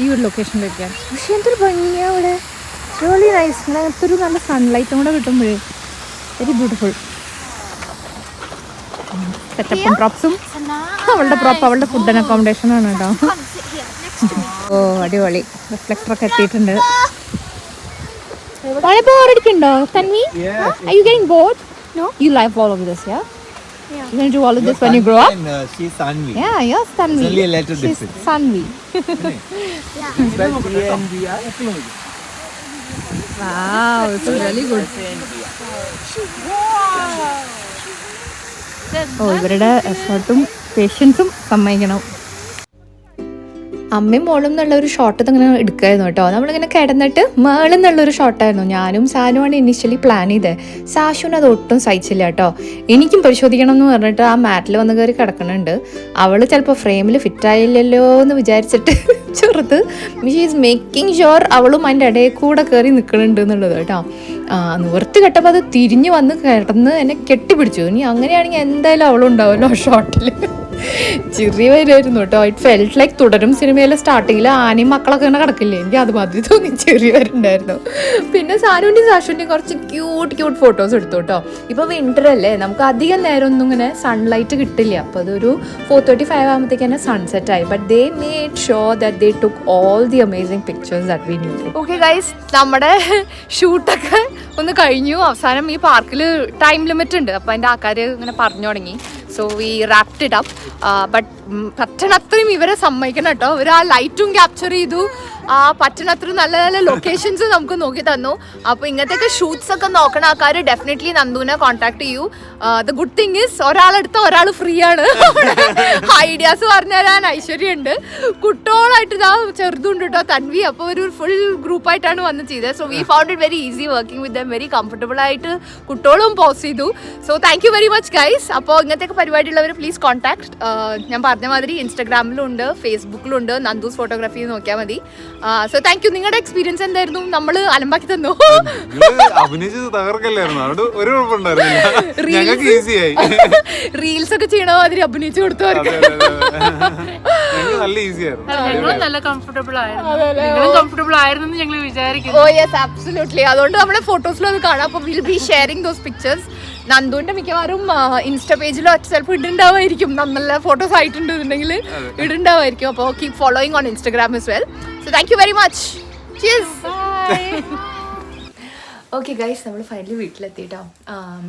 ഈ ഒരു ലൊക്കേഷനിലേക്കാണ്. പക്ഷേ എന്തൊരു ഭംഗിയാണ് അവിടെ. Really nice. അങ്ങനത്തെ ഒരു നല്ല സൺലൈറ്റും കൂടെ കിട്ടുമ്പോഴേ വെരി ബ്യൂട്ടിഫുൾ. സെറ്റപ്പും പ്രോപ്സും അവളുടെ ഫുഡ് ആൻഡ് അക്കോമഡേഷൻ ആണ് കേട്ടോ. ഓ അടിപൊളി. റിഫ്ലക്ടറൊക്കെ എത്തിയിട്ടുണ്ട്. വളരെ ബോറടിക്കുന്നുണ്ടോ Tanvi? Are you getting bored? No. You like all of this, yeah? You're going to do all of this when you grow up? She's Sanvi. Yeah, yes, Tanvi. It's only a little She's different. Sanvi. But here and we are Wow, it's really good. ഓ ഇവരുടെ എഫേർട്ടും പേഷ്യൻസും സമ്മതിക്കണം. അമ്മയും മോളും എന്നുള്ള ഒരു ഷോട്ട് ഇങ്ങനെ എടുക്കായിരുന്നു കേട്ടോ. നമ്മളിങ്ങനെ കിടന്നിട്ട് മേളിൽ നിന്നുള്ളൊരു ഷോട്ടായിരുന്നു. ഞാനും സാനുമാണ് ഇനിഷ്യലി പ്ലാൻ ചെയ്തത്. സാഷുവിന് അത് ഒട്ടും സഹിച്ചില്ല കേട്ടോ. എനിക്കും പരിശോധിക്കണം എന്ന് പറഞ്ഞിട്ട് ആ മാറ്റിൽ വന്ന് കയറി കിടക്കുന്നുണ്ട്. അവൾ ചിലപ്പോൾ ഫ്രെയിമിൽ ഫിറ്റായില്ലല്ലോ എന്ന് വിചാരിച്ചിട്ട് ചെറുത് ഷീ ഈസ് മേക്കിംഗ് ഷുവർ അവളും അതിൻ്റെ ഇടയിൽ കൂടെ കയറി നിൽക്കുന്നുണ്ട് എന്നുള്ളത് കേട്ടോ. നിവർത്തി കെട്ടപ്പോൾ അത് തിരിഞ്ഞു വന്ന് കിടന്ന് എന്നെ കെട്ടിപ്പിടിച്ചു. ഇനി അങ്ങനെയാണെങ്കിൽ എന്തായാലും അവളുണ്ടാവുമല്ലോ ഷോട്ടിൽ. ചിരി വരുമായിരുന്നു കേട്ടോ. ഇറ്റ് ഫെൽറ്റ് ലൈക്ക് തുടരും സിനിമയിലെ സ്റ്റാർട്ടിങ്ങിൽ ആനയും മക്കളൊക്കെ ഇങ്ങനെ കിടക്കില്ലേ, എനിക്ക് അത് മാതിരി തോന്നി ചെറിയ വരുന്നുണ്ടായിരുന്നു. പിന്നെ സാനുവിൻ്റെയും സാഷുവിൻ്റെയും കുറച്ച് ക്യൂട്ട് ഫോട്ടോസ് എടുത്തു കേട്ടോ. ഇപ്പോൾ വിൻ്റർ അല്ലേ, നമുക്ക് അധികം നേരം ഒന്നും ഇങ്ങനെ സൺലൈറ്റ് കിട്ടില്ല. അപ്പോൾ അതൊരു 4:35 ആകുമ്പോഴത്തേക്ക് തന്നെ സൺസെറ്റ് ആയി. But they made sure that they took all the amazing pictures that we need. Okay guys, നമ്മുടെ ഷൂട്ടൊക്കെ ഒന്ന് കഴിഞ്ഞു. അവസാനം ഈ പാർക്കിൽ ടൈം ലിമിറ്റ് ഉണ്ട്, അപ്പോൾ അതിൻ്റെ ആൾക്കാർ ഇങ്ങനെ പറഞ്ഞു തുടങ്ങി. So we wrapped it up. But പറ്റണത്രയും ഇവരെ സമ്മതിക്കണം കേട്ടോ. ഇവർ ആ ലൈറ്റും ക്യാപ്ചർ ചെയ്തു, ആ പറ്റണത്ര നല്ല നല്ല ലൊക്കേഷൻസ് നമുക്ക് നോക്കി തന്നു. അപ്പോൾ ഇങ്ങനത്തെയൊക്കെ ഷൂട്ട്സ് ഒക്കെ നോക്കണ ആൾക്കാർ ഡെഫിനറ്റ്ലി നന്ദുവിനെ കോൺടാക്ട് ചെയ്യൂ. ദ ഗുഡ് തിങ് ഇസ് ഒരാളെടുത്ത ഒരാൾ ഫ്രീ ആണ്. ഐഡിയാസ് പറഞ്ഞു തരാൻ ഐശ്വര്യ ഉണ്ട്, കുട്ടികളായിട്ട് ഇതാ ചെറുതുണ്ട് കേട്ടോ തൻവി. അപ്പോൾ ഒരു ഫുൾ ഗ്രൂപ്പായിട്ടാണ് വന്ന് ചെയ്തത്. So we found it very easy working with dum, very comfortable ആയിട്ട് കുട്ടികളും പോസ്റ്റ് ചെയ്തു. So thank you very much guys. അപ്പോൾ ഇങ്ങനത്തെയൊക്കെ പരിപാടിയുള്ളവർ പ്ലീസ് കോൺടാക്ട്. ഞാൻ പറഞ്ഞ മാതിരി ഇൻസ്റ്റാഗ്രാമിലും ഉണ്ട്, ഫേസ്ബുക്കിലും ഉണ്ട്, നന്ദൂസ് ഫോട്ടോഗ്രാഫി നോക്കിയാൽ മതി. So thank U. നിങ്ങളുടെ എക്സ്പീരിയൻസ് എന്തായിരുന്നു? നമ്മൾ അലമ്പാക്കി തന്നു. അഭിനയിച്ചത് തകർക്കല്ലായിരുന്നു, അവിടെ ഒരു കുഴപ്പമുണ്ടായിരുന്നില്ല. റീൽസ് ഒക്കെ ചെയ്യണ മാതിരി അഭിനയിച്ചു കൊടുത്തു. നല്ല ഈസി ആയിരുന്നു, ഞങ്ങളും നല്ല കംഫർട്ടബിൾ ആയിരുന്നു. നിങ്ങളും കംഫർട്ടബിൾ ആയിരുന്നു ഞങ്ങൾ വിചാരിക്കുന്നു. Oh yes, absolutely. അതുകൊണ്ട് നമ്മുടെ ഫോട്ടോസിലും അത് കാണാം. അപ്പോൾ will be sharing those pictures. നന്ദുവിന്റെ മിക്കവാറും ഇൻസ്റ്റ പേജിലോ ചിലപ്പോൾ ഇടുണ്ടാവായിരിക്കും. നല്ല ഫോട്ടോസ് ആയിട്ടുണ്ടെന്നുണ്ടെങ്കിൽ ഇടുണ്ടാവായിരിക്കും. അപ്പോൾ keep following on Instagram as well. So thank you very much. Cheers. Bye. Okay guys, നമ്മൾ ഫൈനലി വീട്ടിലെത്തിയിട്ടോ.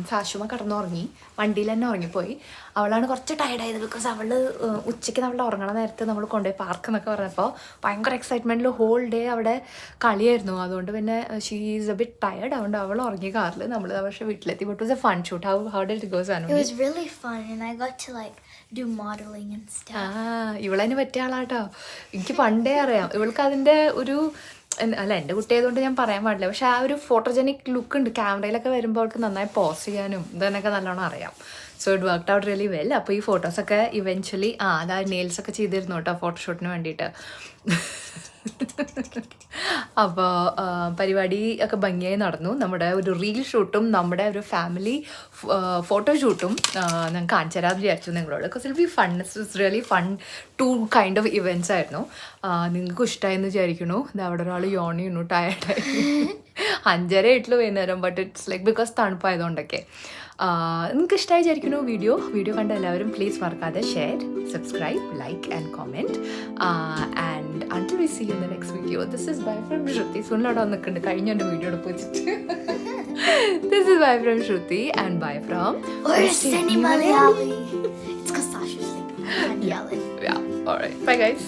സാഷുമ കടന്നുറങ്ങി, വണ്ടിയിൽ തന്നെ ഉറങ്ങിപ്പോയി. അവളാണ് കുറച്ച് ടയർഡായത്. ബിക്കോസ് അവൾ ഉച്ചയ്ക്ക് നമ്മൾ ഉറങ്ങണ നേരത്തെ നമ്മൾ കൊണ്ടുപോയി പാർക്ക് എന്നൊക്കെ പറഞ്ഞപ്പോൾ ഭയങ്കര എക്സൈറ്റ്മെൻറ്റിൽ ഹോൾ ഡേ അവിടെ കളിയായിരുന്നു. അതുകൊണ്ട് പിന്നെ she is A bit tired. അതുകൊണ്ട് അവൾ ഉറങ്ങിയ കാറിൽ നമ്മൾ പക്ഷേ വീട്ടിലെത്തി. But was a fun shoot. How did it go Sanu? It was really fun and I got to like do modeling and stuff. ഇവളതിന് പറ്റിയ ആളാട്ടോ. എനിക്ക് പണ്ടേ അറിയാം. ഇവൾക്ക് അതിൻ്റെ ഒരു അല്ല, എൻ്റെ കുട്ടിയായതുകൊണ്ട് ഞാൻ പറയാൻ പാടില്ല. പക്ഷെ ആ ഒരു ഫോട്ടോജനിക് ലുക്ക് ഉണ്ട്. ക്യാമറയിലൊക്കെ വരുമ്പോൾ അവൾക്ക് നന്നായി പോസ് ചെയ്യാനും ഇതന്നൊക്കെ നല്ലോണം അറിയാം. So it worked out really well. അപ്പോൾ ഈ ഫോട്ടോസൊക്കെ ഇവൻച്വലി അതായത് നെയിൽസൊക്കെ ചെയ്തിരുന്നു കേട്ടോ ഫോട്ടോഷൂട്ടിന് വേണ്ടിയിട്ട്. അപ്പോൾ പരിപാടി ഒക്കെ ഭംഗിയായി നടന്നു. നമ്മുടെ ഒരു റീൽ ഷൂട്ടും നമ്മുടെ ഒരു ഫാമിലി ഫോട്ടോഷൂട്ടും ഞാൻ കാണിച്ചു തരാമെന്ന് വിചാരിച്ചു നിങ്ങളോട്. Because it be fun. It's really fun 2 kind of events ആയിരുന്നു. നിങ്ങൾക്ക് ഇഷ്ടമായെന്ന് വിചാരിക്കണു. ഇത് അവിടെ ഒരാൾ യോണി ചെയ്യുന്നു, ടയർഡായി. 5:30 ആയിട്ടുള്ളൂ വൈകുന്നേരം. ബട്ട് ഇറ്റ്സ് ലൈക്ക് ബിക്കോസ് തണുപ്പായതുകൊണ്ടൊക്കെ. നിങ്ങൾക്ക് ഇഷ്ടമായി വിചാരിക്കുന്നു വീഡിയോ കണ്ട എല്ലാവരും പ്ലീസ് മറക്കാതെ share, subscribe, like and comment. And until we see you in the next video, this is bye from Shruti. സുനിലവിടെ വന്നിട്ടുണ്ട് കഴിഞ്ഞ എൻ്റെ വീഡിയോ എടുപ്പ് വെച്ചിട്ട്. This is bye from Shruti and bye from Cindy Malayali. It's because Sasha's sleeping. I'm yelling. Yeah, alright. Bye guys.